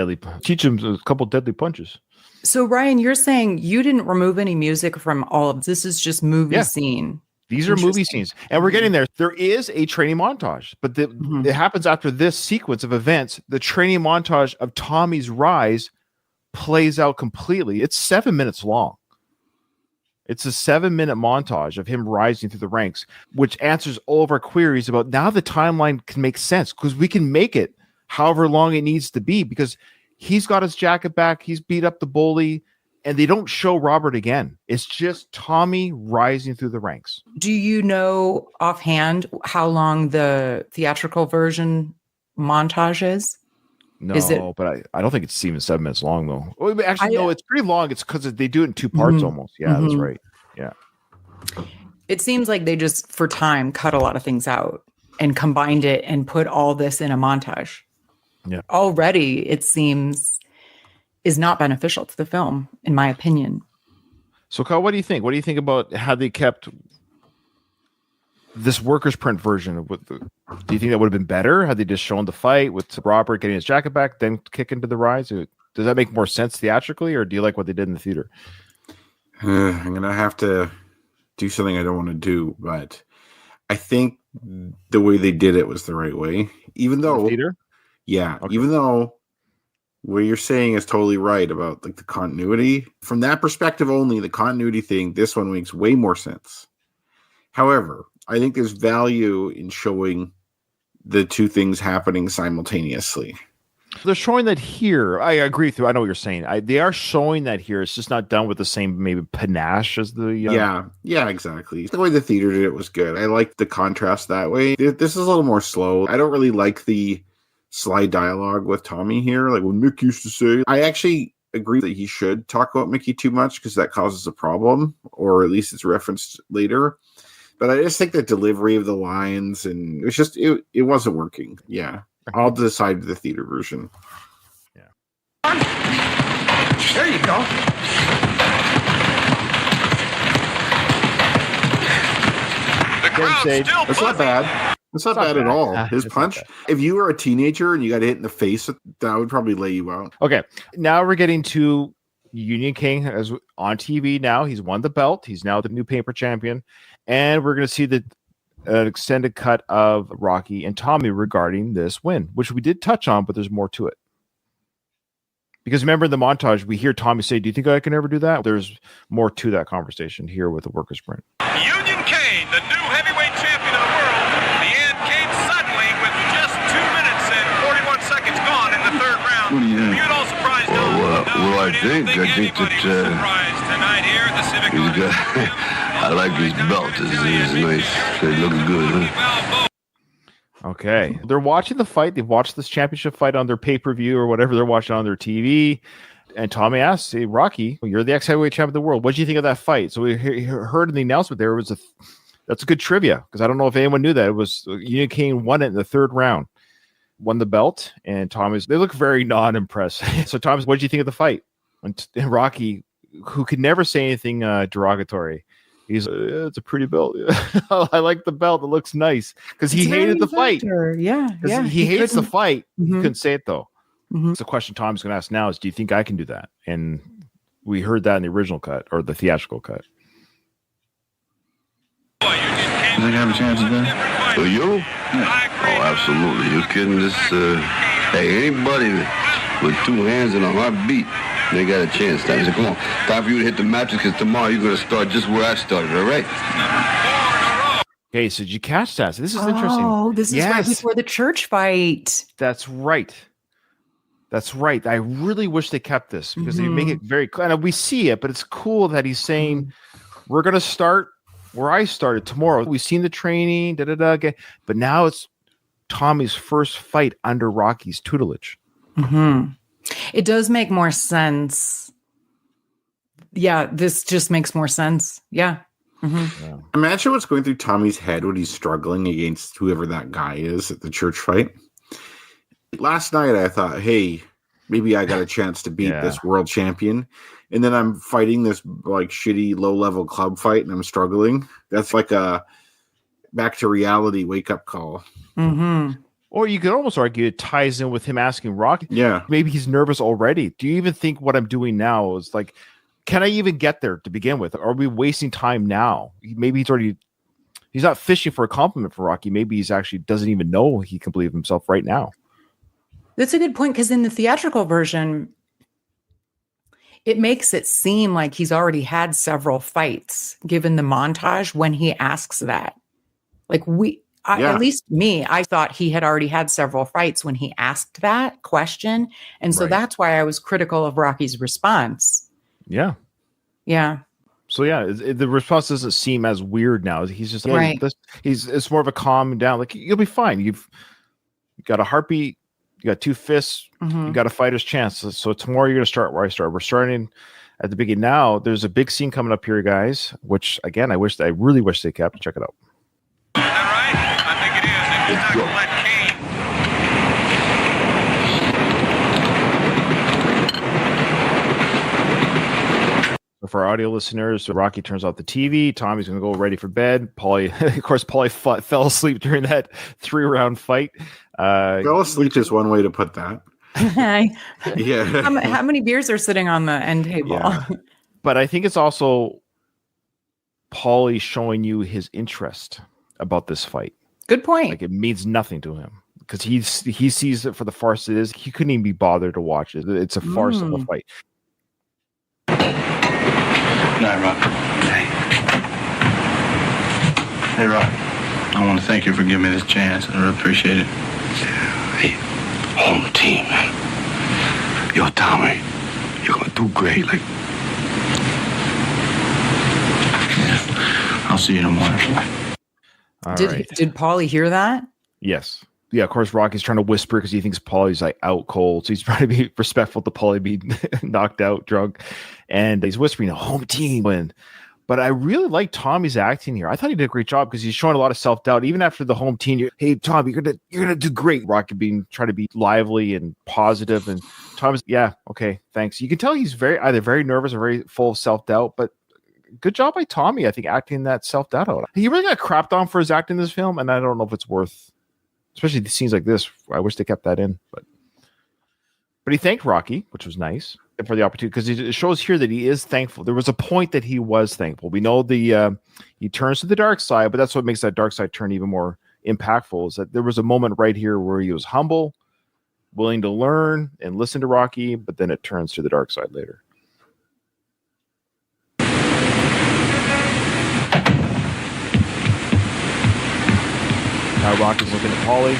teach him a couple deadly punches. So Ryan, you're saying you didn't remove any music from all of this is just movie scene. These are movie scenes, and we're getting there. There is a training montage, but it happens after this sequence of events. The training montage of Tommy's rise plays out completely. It's 7 minutes long. It's a 7-minute montage of him rising through the ranks, which answers all of our queries about now the timeline can make sense because we can make it however long it needs to be because he's got his jacket back. He's beat up the bully. And they don't show Robert again. It's just Tommy rising through the ranks. Do you know offhand how long the theatrical version montage is? No, but I don't think it's even 7 minutes long, though. Well, actually, no, it's pretty long. It's because they do it in two parts almost. Yeah, that's right. Yeah. It seems like they just, for time, cut a lot of things out and combined it and put all this in a montage. Yeah. Already, it seems is not beneficial to the film, in my opinion. So, Kyle, what do you think? What do you think about how they kept this workers' print version? Do you think that would have been better had they just shown the fight with Robert getting his jacket back, then kick into the rise? Does that make more sense theatrically, or do you like what they did in the theater? I'm going to have to do something I don't want to do, but I think the way they did it was the right way. Even though, the theater? Yeah, okay. Even though what you're saying is totally right about like the continuity. From that perspective only, the continuity thing, this one makes way more sense. However, I think there's value in showing the two things happening simultaneously. They're showing that here. I agree with you. I know what you're saying. They are showing that here. It's just not done with the same maybe panache as the... Yeah, exactly. The way the theater did it was good. I like the contrast that way. This is a little more slow. I don't really like the Sly dialogue with Tommy here, like what Mick used to say. I actually agree that he should talk about Mickey too much because that causes a problem, or at least it's referenced later. But I just think the delivery of the lines, and it wasn't working. Yeah. I'll decide the theater version. Yeah. There you go. The crowd's still That's not bad. It's not bad at all. His punch, if you were a teenager and you got hit in the face, that would probably lay you out. Okay, now we're getting to Union King as on TV now. He's won the belt. He's now the new paper champion. And we're going to see an extended cut of Rocky and Tommy regarding this win, which we did touch on, but there's more to it. Because remember in the montage, we hear Tommy say, "Do you think I can ever do that?" There's more to that conversation here with the workers' sprint. Union Kane, the new heavyweight champion of the world. The end came suddenly with just 2 minutes and 41 seconds gone in the third round. What do you think? You at all surprised? I think that surprised tonight here at the Civic Auditorium. I like his belt. It's nice. It looks good. Huh? Okay. They're watching the fight. They've watched this championship fight on their pay-per-view or whatever they're watching on their TV. And Tommy asks, "Hey, Rocky, you're the ex-heavyweight champion of the world. What do you think of that fight?" So we heard in the announcement there was that's a good trivia because I don't know if anyone knew that. It was Union King won it in the third round, won the belt, and they look very non-impressed. So Tommy's, what did you think of the fight? And Rocky, who could never say anything derogatory, he's it's a pretty belt. I like the belt. It looks nice because he hated the fight. Yeah. He hates the fight. Mm-hmm. He couldn't say it though. Mm-hmm. So the question Tom's going to ask now is, do you think I can do that? And we heard that in the original cut or the theatrical cut. You think I have a chance of that? So you? Oh, absolutely. You kidding? Hey, anybody with 2 hands and a heartbeat, they got a chance. Time to come on. Time for you to hit the mattress because tomorrow you're going to start just where I started, all right? Okay, so did you catch that? So this is interesting. Oh, this is right before the church fight. That's right. I really wish they kept this because they make it very clear. And we see it, but it's cool that he's saying, we're going to start where I started tomorrow. We've seen the training, but now it's Tommy's first fight under Rocky's tutelage. Mm-hmm. It does make more sense. Yeah, this just makes more sense. Yeah. Mm-hmm. Yeah. Imagine what's going through Tommy's head when he's struggling against whoever that guy is at the church fight. Last night I thought, hey, maybe I got a chance to beat this world champion. And then I'm fighting this like shitty low-level club fight and I'm struggling. That's like a back to reality wake-up call. Mm-hmm. Or you could almost argue it ties in with him asking Rocky. Yeah. Maybe he's nervous already. Do you even think what I'm doing now is like, can I even get there to begin with? Are we wasting time now? Maybe he's not fishing for a compliment for Rocky. Maybe he's actually doesn't even know he can believe himself right now. That's a good point because in the theatrical version, it makes it seem like he's already had several fights given the montage when he asks that. Like at least me, I thought he had already had several fights when he asked that question. And so that's why I was critical of Rocky's response. Yeah. Yeah. So the response doesn't seem as weird now. He's just like, it's more of a calm down. Like, you'll be fine. You've got a heartbeat. You got 2 fists. You got a fighter's chance. So tomorrow you're going to start where I started. We're starting at the beginning now. There's a big scene coming up here, guys, which again, I really wish they kept. Check it out. Is that right? I think it is. If he's not going to let Kane. So for our audio listeners, Rocky turns off the TV. Tommy's going to go ready for bed. Paulie fell asleep during that 3-round fight. Fell asleep is one way to put that. Yeah. How many beers are sitting on the end table? Yeah. But I think it's also Paulie showing you his interest about this fight. Good point. Like, it means nothing to him because he sees it for the farce it is. He couldn't even be bothered to watch it. It's a farce of a fight. Good night, Rock. Hey, Rock. I want to thank you for giving me this chance. I really appreciate it. Hey, home team, man. Yo, Tommy, you're going to do great. Like, I'll see you in the morning. Did Paulie hear that? Yes. yeah, of course, Rocky's trying to whisper because he thinks Paulie's like out cold. So he's trying to be respectful to Paulie being knocked out, drunk. And he's whispering, home team win. But I really like Tommy's acting here. I thought he did a great job because he's showing a lot of self-doubt. Even after the home team, hey, Tommy, you're gonna do great. Rocky trying to be lively and positive. And Tommy's, yeah, okay, thanks. You can tell he's either very nervous or very full of self-doubt. But good job by Tommy, I think, acting that self-doubt out. He really got crapped on for his acting in this film, and I don't know if it's worth, especially the scenes like this. I wish they kept that in. But he thanked Rocky, which was nice, for the opportunity, because it shows here that he is thankful. There was a point that he was thankful. We know he turns to the dark side, but that's what makes that dark side turn even more impactful, is that there was a moment right here where he was humble, willing to learn and listen to Rocky, but then it turns to the dark side later. Now Rocky's looking at Paulie.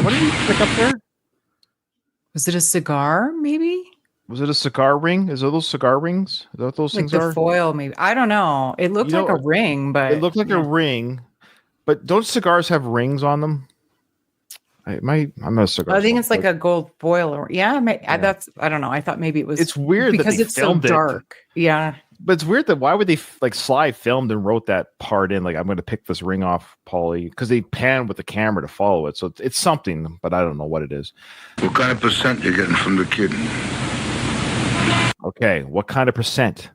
What did he pick up there? Was it a cigar, maybe? Was it a cigar ring? Is it those cigar rings? Is that what those things the are? Foil, maybe. I don't know. It looked like a ring, but it looked like a ring. But don't cigars have rings on them? I'm not a cigar. I think it's like a gold foil, or that's. I don't know. I thought maybe it was. It's weird because that it's so dark. Yeah. But it's weird that why would they Sly filmed and wrote that part in, like, I'm going to pick this ring off Paulie, because they pan with the camera to follow it. So it's something, but I don't know what it is. What kind of percent you getting from the kid? Okay, what kind of percent?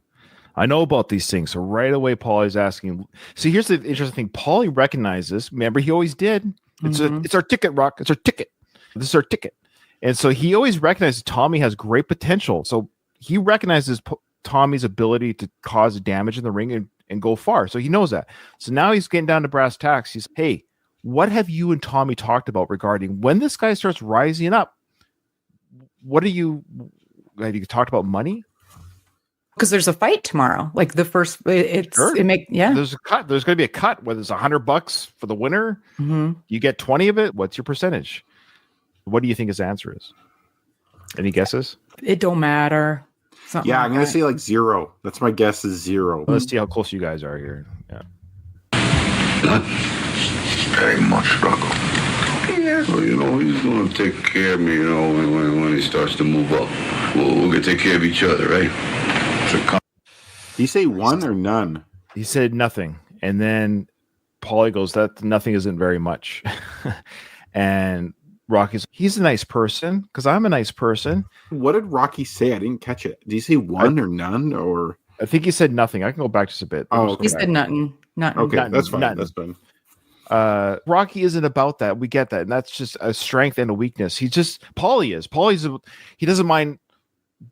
I know about these things. So right away, Paulie's asking. See, here's the interesting thing. Paulie recognizes. Remember, he always did. It's our ticket, Rock. It's our ticket. This is our ticket. And so he always recognizes Tommy has great potential. So he recognizes Tommy's ability to cause damage in the ring and go far. So he knows that. So now he's getting down to brass tacks. He's, hey, what have you and Tommy talked about regarding when this guy starts rising up? Have you talked about money? Because there's a fight tomorrow. Like the first, There's a cut. There's going to be a cut. Whether it's $100 for the winner, you get 20 of it. What's your percentage? What do you think his answer is? Any guesses? It don't matter. Something I'm going to say like 0. That's my guess is 0. Let's see how close you guys are here. Yeah. Not very much, Rocco. Yeah, well, he's going to take care of me, when he starts to move up. We're going to take care of each other, right? Did he say 1 or none? He said nothing. And then Paulie goes, that nothing isn't very much. And Rocky's, he's a nice person because I'm a nice person. What did Rocky say? I didn't catch it. Did he say 1 or none? Or I think he said nothing. I can go back just a bit. Oh, okay. He said nothing. Okay, nothing. that's fine. Nothing. That's fine. Rocky isn't about that. We get that. And that's just a strength and a weakness. Paulie is. He doesn't mind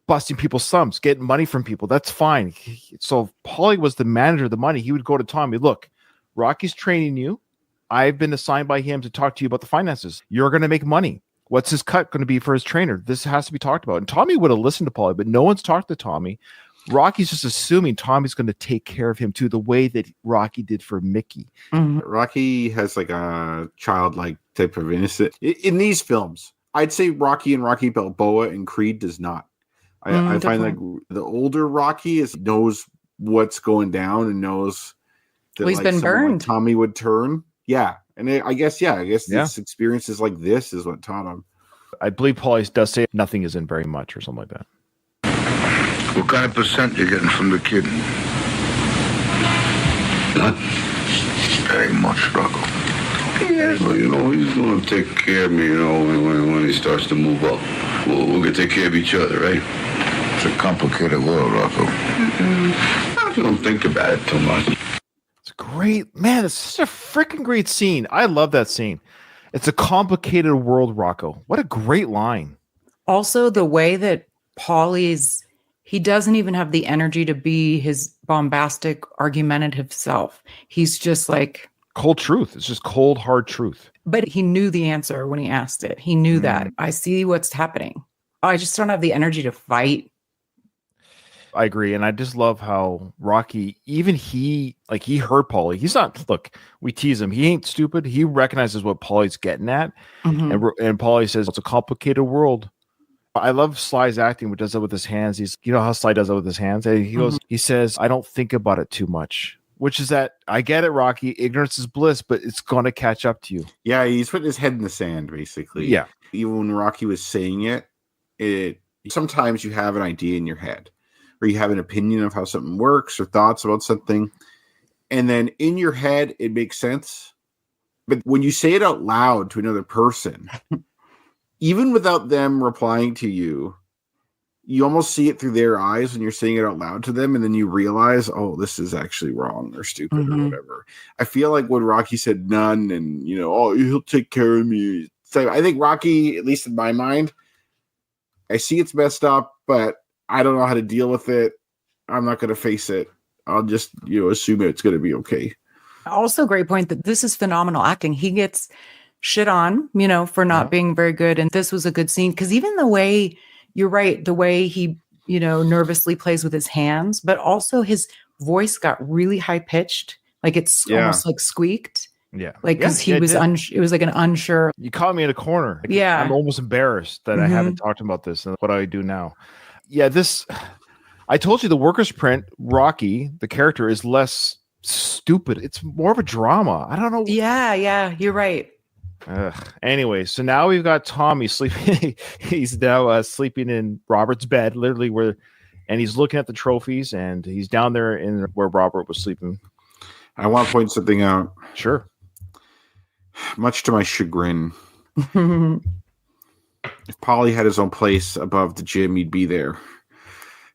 busting people's thumbs, getting money from people. That's fine. So if Paulie was the manager of the money, he would go to Tommy, look, Rocky's training you. I've been assigned by him to talk to you about the finances. You're going to make money. What's his cut going to be for his trainer? This has to be talked about. And Tommy would have listened to Paulie, but no one's talked to Tommy. Rocky's just assuming Tommy's going to take care of him too, the way that Rocky did for Mickey. Mm-hmm. Rocky has like a childlike type of innocence in these films. I'd say Rocky and Rocky Balboa and Creed does not. I find like the older Rocky knows what's going down and knows that he's been burned. Like Tommy would turn. Yeah. And I guess this experiences like this is what taught him. I believe Paulie does say nothing isn't very much or something like that. What kind of percent you getting from the kid? Not very much, Rocco. Yeah, well, he's going to take care of me, when he starts to move up. We're going to take care of each other, right? It's a complicated world, Rocco. I don't think about it too much. It's great. Man, it's such a freaking great scene. I love that scene. It's a complicated world, Rocco. What a great line. Also, the way that he doesn't even have the energy to be his bombastic, argumentative self. He's just like... cold truth. It's just cold, hard truth. But he knew the answer when he asked it. He knew that. I see what's happening. I just don't have the energy to fight. I agree. And I just love how Rocky, even he heard Paulie. He's not, look, we tease him. He ain't stupid. He recognizes what Paulie's getting at. Mm-hmm. And Paulie says, it's a complicated world. I love Sly's acting, which does that with his hands. How Sly does that with his hands. And he goes, he says, I don't think about it too much. which is that I get it, Rocky. Ignorance is bliss, but it's going to catch up to you. Yeah, he's putting his head in the sand, basically. Yeah. Even when Rocky was saying it sometimes you have an idea in your head, or you have an opinion of how something works, or thoughts about something, and then in your head it makes sense. But when you say it out loud to another person, even without them replying to you, you almost see it through their eyes when you're saying it out loud to them, and then you realize, oh, this is actually wrong or stupid or whatever. I feel like when Rocky said none and, oh, he'll take care of me. So I think Rocky, at least in my mind, I see it's messed up, but I don't know how to deal with it. I'm not going to face it. I'll just, assume it's going to be okay. Also, great point that this is phenomenal acting. He gets shit on, for not being very good. And this was a good scene because even the way, you're right, the way he, nervously plays with his hands, but also his voice got really high pitched. Like it's almost like squeaked. Yeah. Like, because he was, it was like an unsure. You caught me in a corner. Like, yeah. I'm almost embarrassed that I haven't talked about this and what I do now. Yeah. I told you the workers print, Rocky, the character is less stupid. It's more of a drama. I don't know. Yeah. You're right. Anyway, so now we've got Tommy sleeping. He's now sleeping in Robert's bed, literally and he's looking at the trophies, and he's down there in where Robert was sleeping. I want to point something out. Sure. Much to my chagrin, if Paulie had his own place above the gym, he'd be there.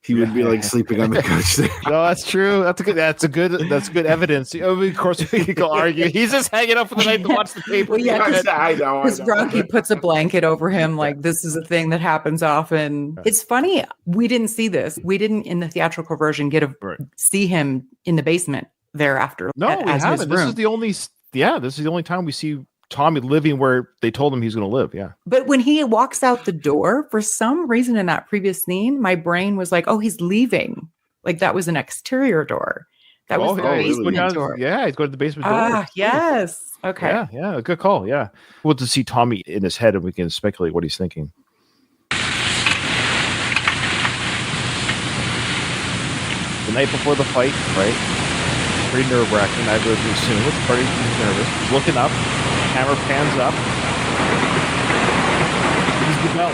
He would be like sleeping on the couch there. No, that's true. That's good evidence. Of course, we could go argue. He's just hanging up for the night to watch the paper. Well, yeah, I know. Because Rocky puts a blanket over him. Like, this is a thing that happens often. It's funny. We didn't see this. We didn't, in the theatrical version, get to see him in the basement thereafter. No, we haven't. This is the only time we see Tommy living where they told him he's going to live. Yeah. But when he walks out the door, for some reason in that previous scene, my brain was like, oh, he's leaving. Like that was an exterior door. That was the basement door. Yeah, he's going to the basement door. Yes. Okay. Yeah. Good call. Yeah. We'll just see Tommy in his head and we can speculate what he's thinking. The night before the fight, right? Pretty nerve-wracking. I would assume it's pretty nervous. He's looking up. Camera pans up. He's the belt.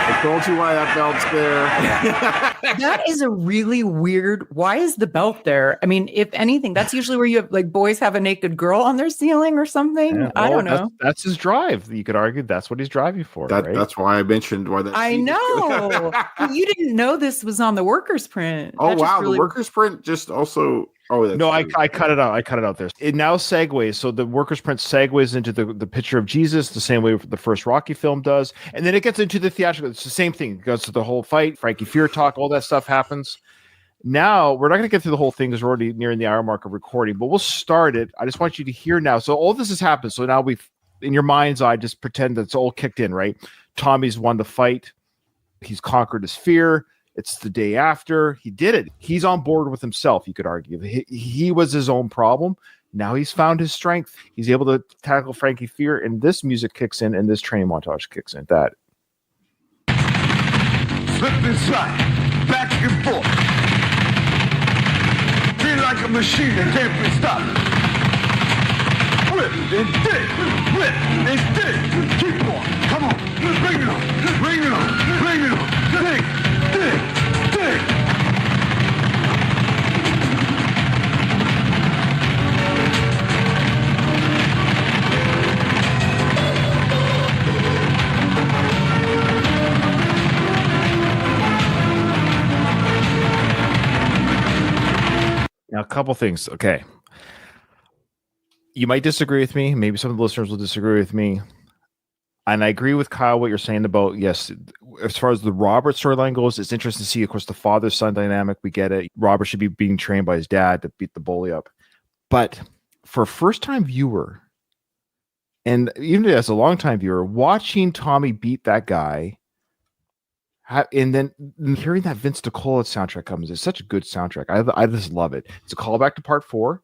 I told you why that belt's there. That is a really weird. Why is the belt there? I mean, if anything, that's usually where you have like boys have a naked girl on their ceiling or something. Yeah, I don't know. That's his drive. You could argue that's what he's driving for. Right? That's why I mentioned why that. I know. You didn't know this was on the workers print. Oh, wow. The workers print just also. Oh, no, I cut it out. I cut it out there. It now segues. So the workers print segues into the picture of Jesus the same way the first Rocky film does. And then it gets into the theatrical. It's the same thing. It goes to the whole fight. Frankie Fear talk, all that stuff happens. Now, we're not going to get through the whole thing because we're already nearing the hour mark of recording, but we'll start it. I just want you to hear now. So all this has happened. So now in your mind's eye, just pretend that it's all kicked in, right? Tommy's won the fight. He's conquered his fear. It's the day after. He did it. He's on board with himself, you could argue. He was his own problem. Now he's found his strength. He's able to tackle Frankie Fear, and this music kicks in, and this training montage kicks in. That. Slip inside, back and forth. Feel like a machine that can't be stopped. Flip and dig, flip and dig. Keep going. Come on. Bring it on. Bring it on. Bring it on. Dig, dig, dig. Now, a couple things. Okay. You might disagree with me. Maybe some of the listeners will disagree with me. And I agree with Kyle, what you're saying about, yes, as far as the Robert storyline goes, it's interesting to see, of course, the father-son dynamic. We get it. Robert should be being trained by his dad to beat the bully up. But for a first-time viewer, and even as a long-time viewer, watching Tommy beat that guy, and then hearing that Vince DiCola soundtrack comes, it's such a good soundtrack. I just love it. It's a callback to part 4.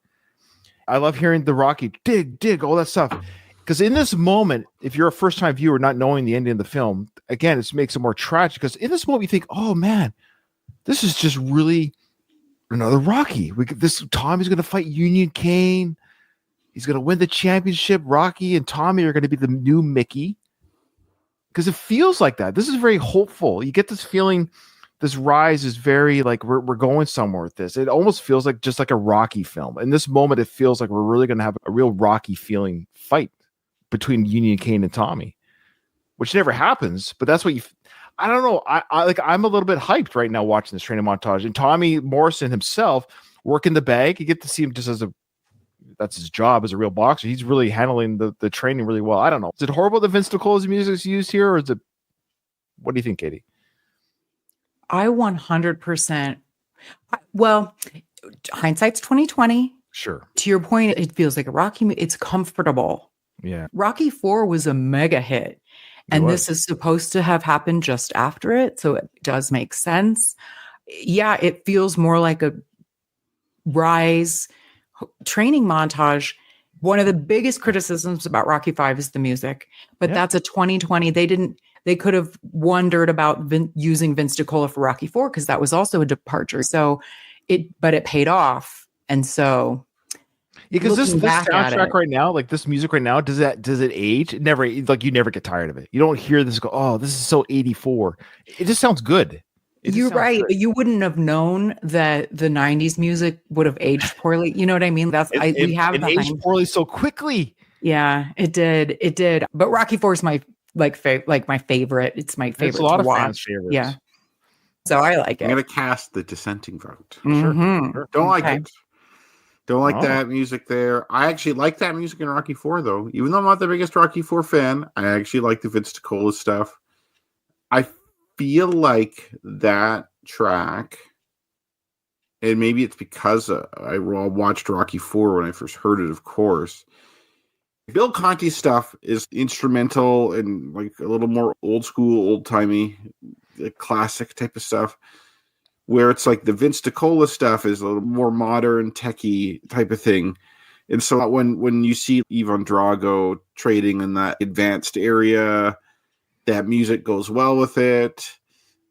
I love hearing the Rocky dig, all that stuff. Because in this moment, if you're a first-time viewer not knowing the ending of the film, again, it makes it more tragic. Because in this moment, you think, oh, man, this is just really another Rocky. Tommy's going to fight Union Kane. He's going to win the championship. Rocky and Tommy are going to be the new Mickey. Because it feels like that. This is very hopeful. You get this feeling, this rise is very like we're going somewhere with this. It almost feels like just like a Rocky film. In this moment, it feels like we're really going to have a real Rocky feeling fight between Union Kane and Tommy, which never happens. But that's what I don't know. I'm a little bit hyped right now watching this training montage. And Tommy Morrison himself working the bag. You get to see him just that's his job as a real boxer. He's really handling the training really well. I don't know. Is it horrible that Vince Nicola's music is used here, or is it? What do you think, Katie? I 100%. Well, hindsight's 2020. Sure. To your point, it feels like a Rocky. It's comfortable. Yeah. Rocky IV was a mega hit, and this is supposed to have happened just after it, so it does make sense. Yeah, it feels more like a rise training montage. One of the biggest criticisms about Rocky V is the music, but that's a 2020. They could have wondered about using Vince Nicola for Rocky IV because that was also a departure. So but it paid off. And so because this soundtrack right now, like this music right now, does it age? It never, like you never get tired of it. You don't hear this go, oh, this is so 84. It just sounds good. You're right. Good. You wouldn't have known that the 90s music would have aged poorly. You know what I mean? It aged poorly so quickly. Yeah, it did. It did. But Rocky IV is my my favorite. It's my favorite. It's a lot to of watch. fans' favorites. Yeah. So I like it. I'm gonna cast the dissenting vote. Mm-hmm. Sure. Don't like it. Don't like that music there. I actually like that music in Rocky IV though. Even though I'm not the biggest Rocky IV fan, I actually like the Vince Nicola stuff. I feel like that track, and maybe it's because I watched Rocky IV when I first heard it, of course. Bill Conti's stuff is instrumental and like a little more old school, old timey, classic type of stuff. Where it's like the Vince Nicola stuff is a little more modern, techie type of thing. And so when you see Ivan Drago trading in that advanced area, that music goes well with it.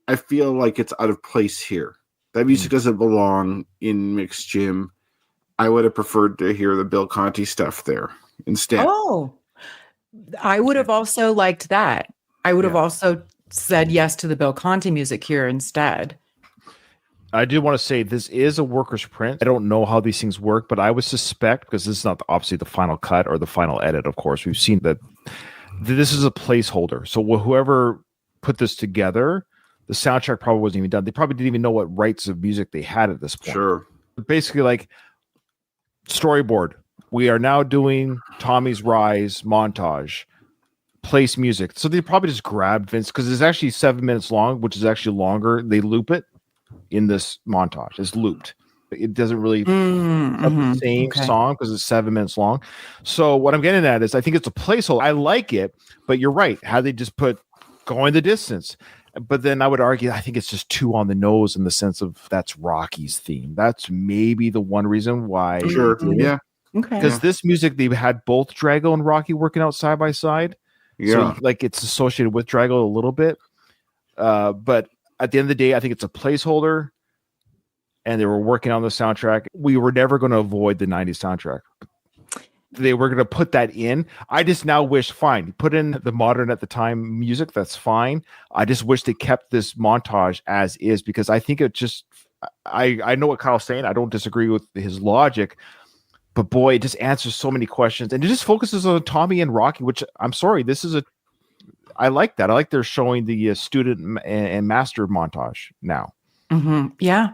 I feel like it's out of place here. That music doesn't belong in Mixed Gym. I would have preferred to hear the Bill Conti stuff there instead. Oh, I would have also liked that. I would have also said yes to the Bill Conti music here instead. I do want to say this is a worker's print. I don't know how these things work, but I would suspect, because this is not obviously the final cut or the final edit, of course, we've seen that this is a placeholder. So whoever put this together, the soundtrack probably wasn't even done. They probably didn't even know what rights of music they had at this point. Sure. Basically, like storyboard. We are now doing Tommy's Rise montage. Place music. So they probably just grabbed Vince, because it's actually 7 minutes long, which is actually longer. They loop it in this montage. It's looped. It doesn't really have the same song because it's 7 minutes long. So what I'm getting at is I think it's a placeholder. I like it, but you're right. How they just put going the distance. But then I would argue I think it's just too on the nose in the sense of that's Rocky's theme. That's maybe the one reason why. Sure. Yeah. Okay. Because this music, they had both Drago and Rocky working out side by side. Yeah. So like it's associated with Drago a little bit. But at the end of the day, I think it's a placeholder, and they were working on the soundtrack. We were never going to avoid the 90s soundtrack. They were going to put that in. I just now wish, fine, put in the modern at the time music. That's fine. I just wish they kept this montage as is, because I think it just, I know what Kyle's saying. I don't disagree with his logic, but boy, it just answers so many questions, and it just focuses on Tommy and Rocky, which I'm sorry, I like that. I like they're showing the student and master montage now. Mm-hmm. Yeah.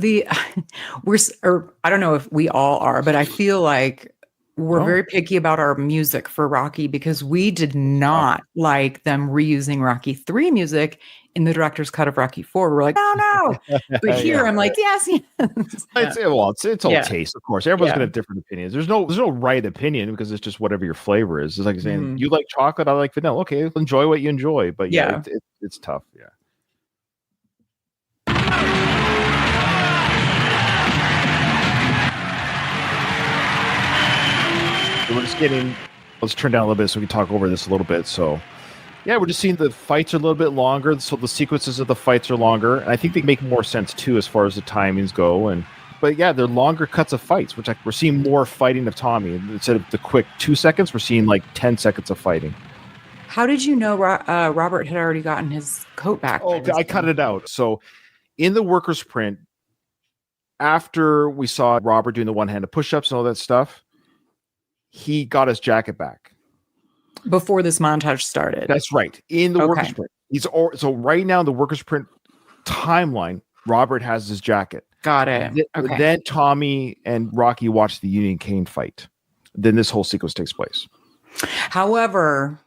I don't know if we all are, but I feel like we're very picky about our music for Rocky, because we did not like them reusing Rocky 3 music in the director's cut of Rocky 4. We're like, no. But here I'm like, yes. It's all taste, of course. Everyone's going to have different opinions. There's no right opinion, because it's just whatever your flavor is. It's like saying you like chocolate, I like vanilla. Okay, enjoy what you enjoy. But it's tough. Yeah. We're just let's turn down a little bit so we can talk over this a little bit. So Yeah, we're just seeing the fights are a little bit longer, so the sequences of the fights are longer, and I think they make more sense too as far as the timings go. But yeah, they're longer cuts of fights, which we're seeing more fighting of Tommy instead of the quick 2 seconds. We're seeing like 10 seconds of fighting. How did you know Robert had already gotten his coat back? Oh, I cut it out. So in the workers' print, after we saw Robert doing the one-handed push-ups and all that stuff, he got his jacket back. Before this montage started. That's right. In the workers' print. So right now in the workers' print timeline, Robert has his jacket. Got it. Okay. Then Tommy and Rocky watch the Union Cane fight. Then this whole sequence takes place. However,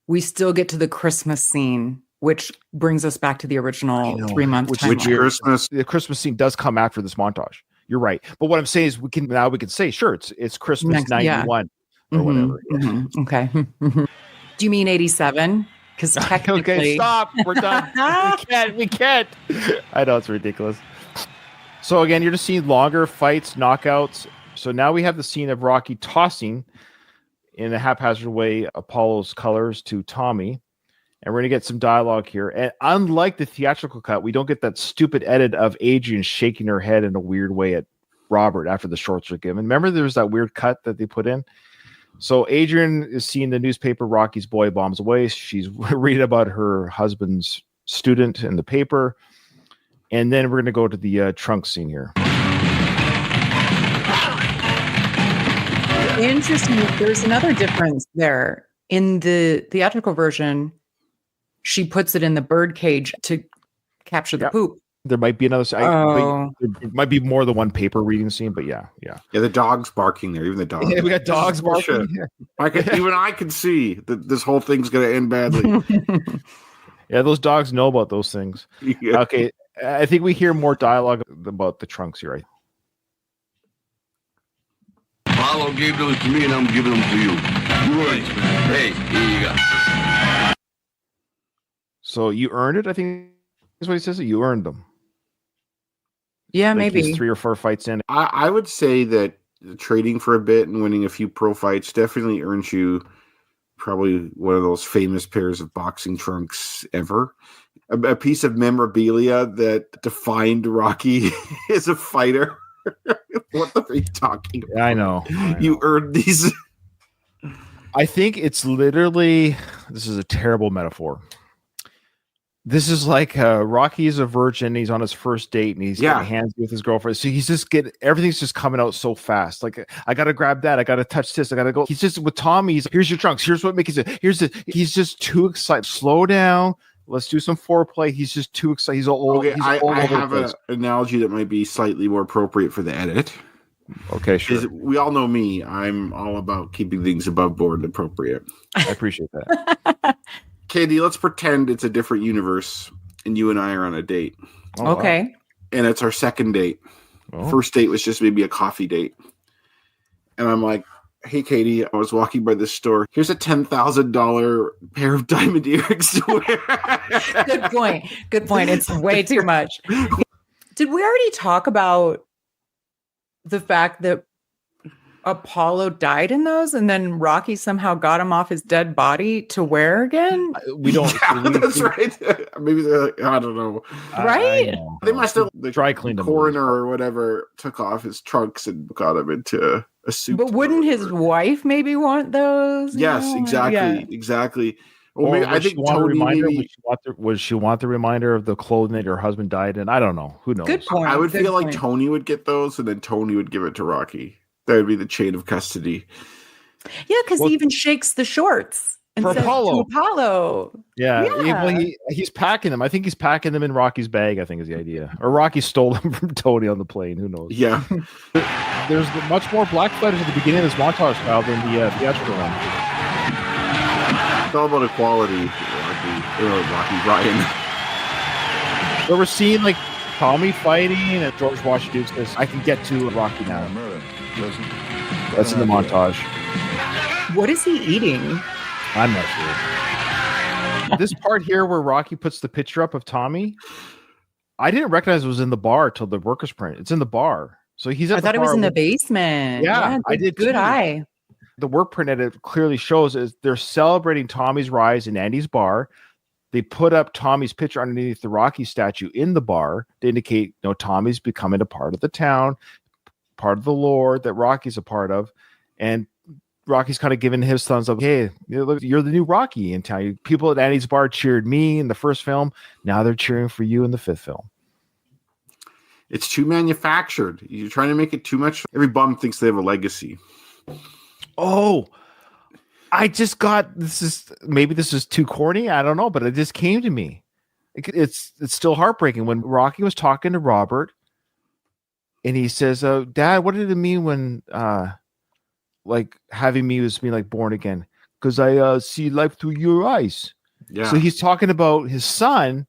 we still get to the Christmas scene, which brings us back to the original 3-month timeline. The Christmas scene does come after this montage. You're right. But what I'm saying is we can say, sure, it's Christmas 91 or whatever. Mm-hmm. Okay. Do you mean 87? Because technically... Okay, stop. We're done. We can't. I know, it's ridiculous. So again, you're just seeing longer fights, knockouts. So now we have the scene of Rocky tossing in a haphazard way Apollo's colors to Tommy. And we're going to get some dialogue here. And unlike the theatrical cut, we don't get that stupid edit of Adrian shaking her head in a weird way at Robert after the shorts are given. Remember there was that weird cut that they put in? So Adrian is seeing the newspaper, Rocky's boy bombs away. She's reading about her husband's student in the paper. And then we're going to go to the trunk scene here. Interesting. There's another difference there. In the theatrical version, she puts it in the bird cage to capture the poop. There might be another. There might be more than one paper reading scene, but yeah. The dog's barking there. Even the dog. Yeah, we got dogs barking. Even I can see that this whole thing's going to end badly. Yeah, those dogs know about those things. Yeah. Okay, I think we hear more dialogue about the trunks here. Right? Apollo gave those to me, and I'm giving them to you. Hey, here you go. So you earned it, I think is what he says. You earned them. Yeah, like maybe. He's 3 or 4 fights in. I would say that trading for a bit and winning a few pro fights definitely earns you probably one of those famous pairs of boxing trunks ever. A piece of memorabilia that defined Rocky as a fighter. What the are you talking about? I know. You earned these. I think it's literally, this is a terrible metaphor. This is like Rocky is a virgin. He's on his first date and he's getting hands with his girlfriend. So he's just everything's just coming out so fast. Like, I got to grab that. I got to touch this. I got to go. He's just with Tommy. Here's your trunks. Here's what makes it. He's just too excited. Slow down. Let's do some foreplay. He's just too excited. He's all okay. I have an analogy that might be slightly more appropriate for the edit. Okay, sure. We all know me. I'm all about keeping things above board and appropriate. I appreciate that. Katie, let's pretend it's a different universe and you and I are on a date. Oh, okay. Wow. And it's our second date. Oh. First date was just maybe a coffee date. And I'm like, hey, Katie, I was walking by this store. Here's a $10,000 pair of diamond earrings to wear. Good point. It's way too much. Did we already talk about the fact that Apollo died in those and then Rocky somehow got him off his dead body to wear again? We don't. That's right. Maybe I don't know. Right? They must have dry cleaned him. Coroner or whatever took off his trunks and got him into a suit. But wouldn't his wife maybe want those? Yes, exactly. Well, maybe, I think Tony maybe would she want the reminder of the clothing that her husband died in? I don't know. Who knows? Good point. I would feel like Tony would get those, and then Tony would give it to Rocky. That would be the chain of custody. Yeah, because he even shakes the shorts and for says Apollo. To Apollo. Yeah. He's packing them. I think he's packing them in Rocky's bag, I think is the idea. Or Rocky stole them from Tony on the plane. Who knows? Yeah. There's much more black fighters at the beginning of this montage style than the theatrical one. It's all about equality, Rocky Bryan. So we're seeing like Tommy fighting and George Washington says, I can get to Rocky now. That's in the montage. What is he eating? I'm not sure. This part here where Rocky puts the picture up of Tommy, I didn't recognize it was in the bar till the workers print. It's in the bar. So he's at I thought it was in the basement. Yeah, I did good too. eye. The work print edit clearly shows is they're celebrating Tommy's rise in Andy's bar. They put up Tommy's picture underneath the Rocky statue in the bar to indicate, Tommy's becoming a part of the town, part of the lore that Rocky's a part of. And Rocky's kind of giving his thumbs up. Hey, you're the new Rocky in town. People at Andy's bar cheered me in the first film. Now they're cheering for you in the fifth film. It's too manufactured. You're trying to make it too much. Every bum thinks they have a legacy. Oh, I just got this is too corny. I don't know, but it just came to me. It's still heartbreaking when Rocky was talking to Robert, and he says, "Dad, what did it mean when like having me was being like born again? Because I see life through your eyes." Yeah. So he's talking about his son.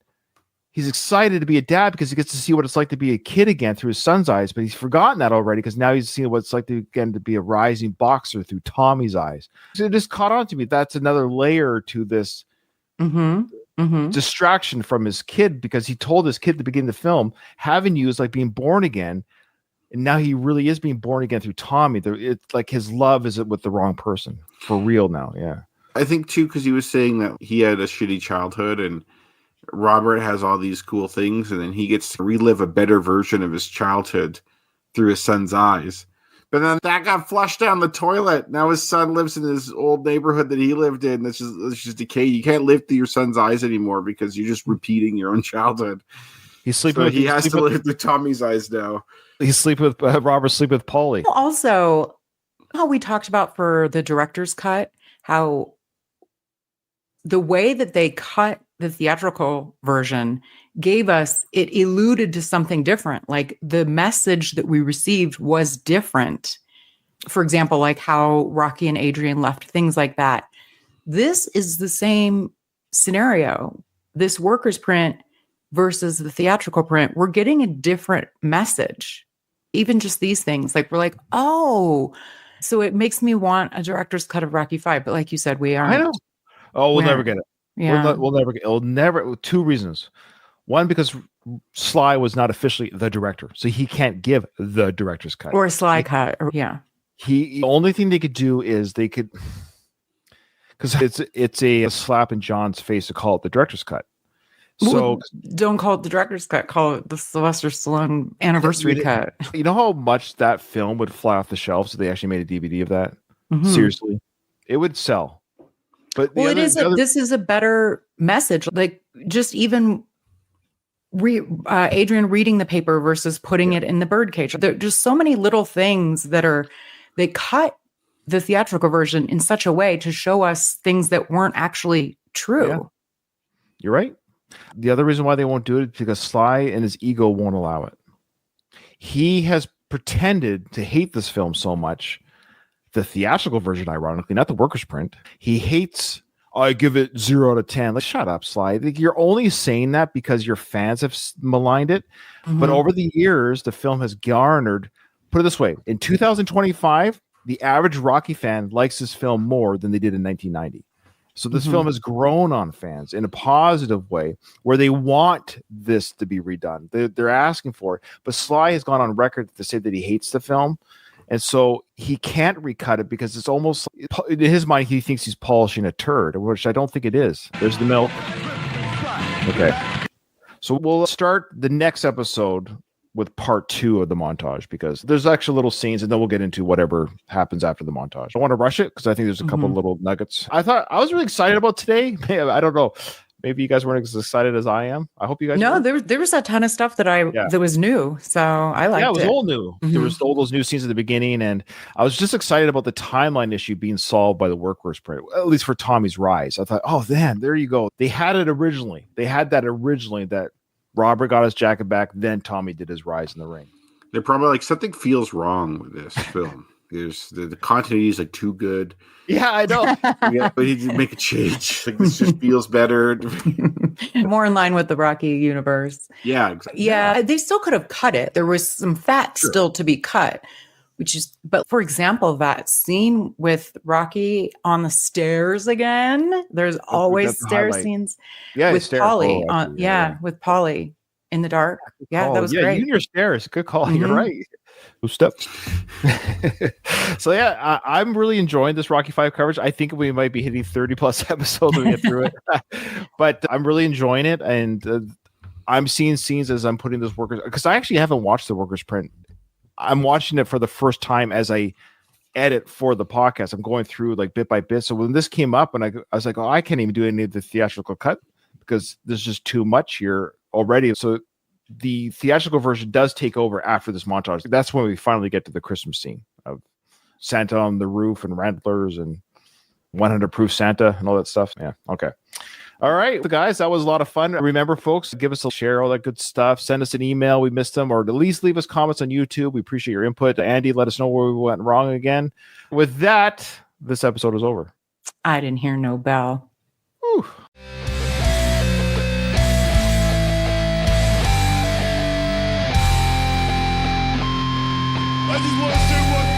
He's excited to be a dad because he gets to see what it's like to be a kid again through his son's eyes, but he's forgotten that already because now he's seeing what it's like to be a rising boxer through Tommy's eyes. So it just caught on to me. That's another layer to this distraction from his kid, because he told his kid at the beginning of the film, having you is like being born again. And now he really is being born again through Tommy. It's like his love is with the wrong person for real now. Yeah. I think too, because he was saying that he had a shitty childhood and Robert has all these cool things, and then he gets to relive a better version of his childhood through his son's eyes. But then that got flushed down the toilet. Now his son lives in his old neighborhood that he lived in. It's just decay. You can't live through your son's eyes anymore because you're just repeating your own childhood. He's sleeping. He has to live through Tommy's eyes now. He's sleeping with Robert. Sleeping with Paulie. Also, how we talked about for the director's cut, how the way that they cut the theatrical version it alluded to something different. Like the message that we received was different. For example, like how Rocky and Adrian left, things like that. This is the same scenario. This workers print versus the theatrical print, we're getting a different message. Even just these things, like we're like, oh, so it makes me want a director's cut of Rocky 5. But like you said, we aren't. I know. Oh, we'll never get it. Yeah. We'll never get it. It'll never. Two reasons. One, because Sly was not officially the director, so he can't give the director's cut. Or a Sly cut. Yeah. The only thing they could do is they could, because it's a slap in John's face to call it the director's cut. So don't call it the director's cut. Call it the Sylvester Stallone anniversary cut. You know how much that film would fly off the shelves if they actually made a DVD of that? Mm-hmm. Seriously, it would sell. But this is a better message. Like just even Adrian reading the paper versus putting it in the birdcage. There are just so many little things they cut the theatrical version in such a way to show us things that weren't actually true. Yeah. You're right. The other reason why they won't do it is because Sly and his ego won't allow it. He has pretended to hate this film so much. The theatrical version, ironically, not the workers print. He hates, I give it 0 out of 10. Like, shut up, Sly. Like, you're only saying that because your fans have maligned it. Mm-hmm. But over the years, the film has garnered, put it this way, in 2025, the average Rocky fan likes this film more than they did in 1990. So this film has grown on fans in a positive way where they want this to be redone. They're asking for it. But Sly has gone on record to say that he hates the film. And so he can't recut it because it's almost, in his mind, he thinks he's polishing a turd, which I don't think it is. There's the milk. Okay. So we'll start the next episode with part 2 of the montage because there's actually little scenes and then we'll get into whatever happens after the montage. I want to rush it because I think there's a couple little nuggets. I was really excited about today. I don't know. Maybe you guys weren't as excited as I am. I hope you guys. No, there was a ton of stuff that was new, so I liked it. Yeah, it was all new. There was all those new scenes at the beginning, and I was just excited about the timeline issue being solved by the workers print, at least for Tommy's rise. I thought, oh man, there you go. They had it originally. They had that originally that Robert got his jacket back, then Tommy did his rise in the ring. They're probably like something feels wrong with this film. There's the continuity is like too good. Yeah, I know. Yeah, but he didn't make a change. Like this just feels better. More in line with the Rocky universe. Yeah, exactly. Yeah, they still could have cut it. There was some fat still to be cut, but for example, that scene with Rocky on the stairs again. There's always stair scenes. Yeah, with Paulie. With Paulie in the dark. Yeah, that was great. You and your stairs. Good call. You're right. Step. So yeah, I'm really enjoying this Rocky V coverage. I think we might be hitting 30 plus episodes when we get through it, but I'm really enjoying it, and I'm seeing scenes as I'm putting this Workers, because I actually haven't watched the Workers print. I'm watching it for the first time as I edit for the podcast. I'm going through like bit by bit. So when this came up, and I was like, oh, I can't even do any of the theatrical cut because there's just too much here already. So the theatrical version does take over after this montage. That's when we finally get to the Christmas scene of Santa on the roof and Rattlers and 100 Proof Santa and all that stuff. Yeah. Okay. All right, guys, that was a lot of fun. Remember, folks, give us a share, all that good stuff. Send us an email. We missed them, or at least leave us comments on YouTube. We appreciate your input. Andy, let us know where we went wrong again. With that, this episode is over. I didn't hear no bell. Whew. I just want to say one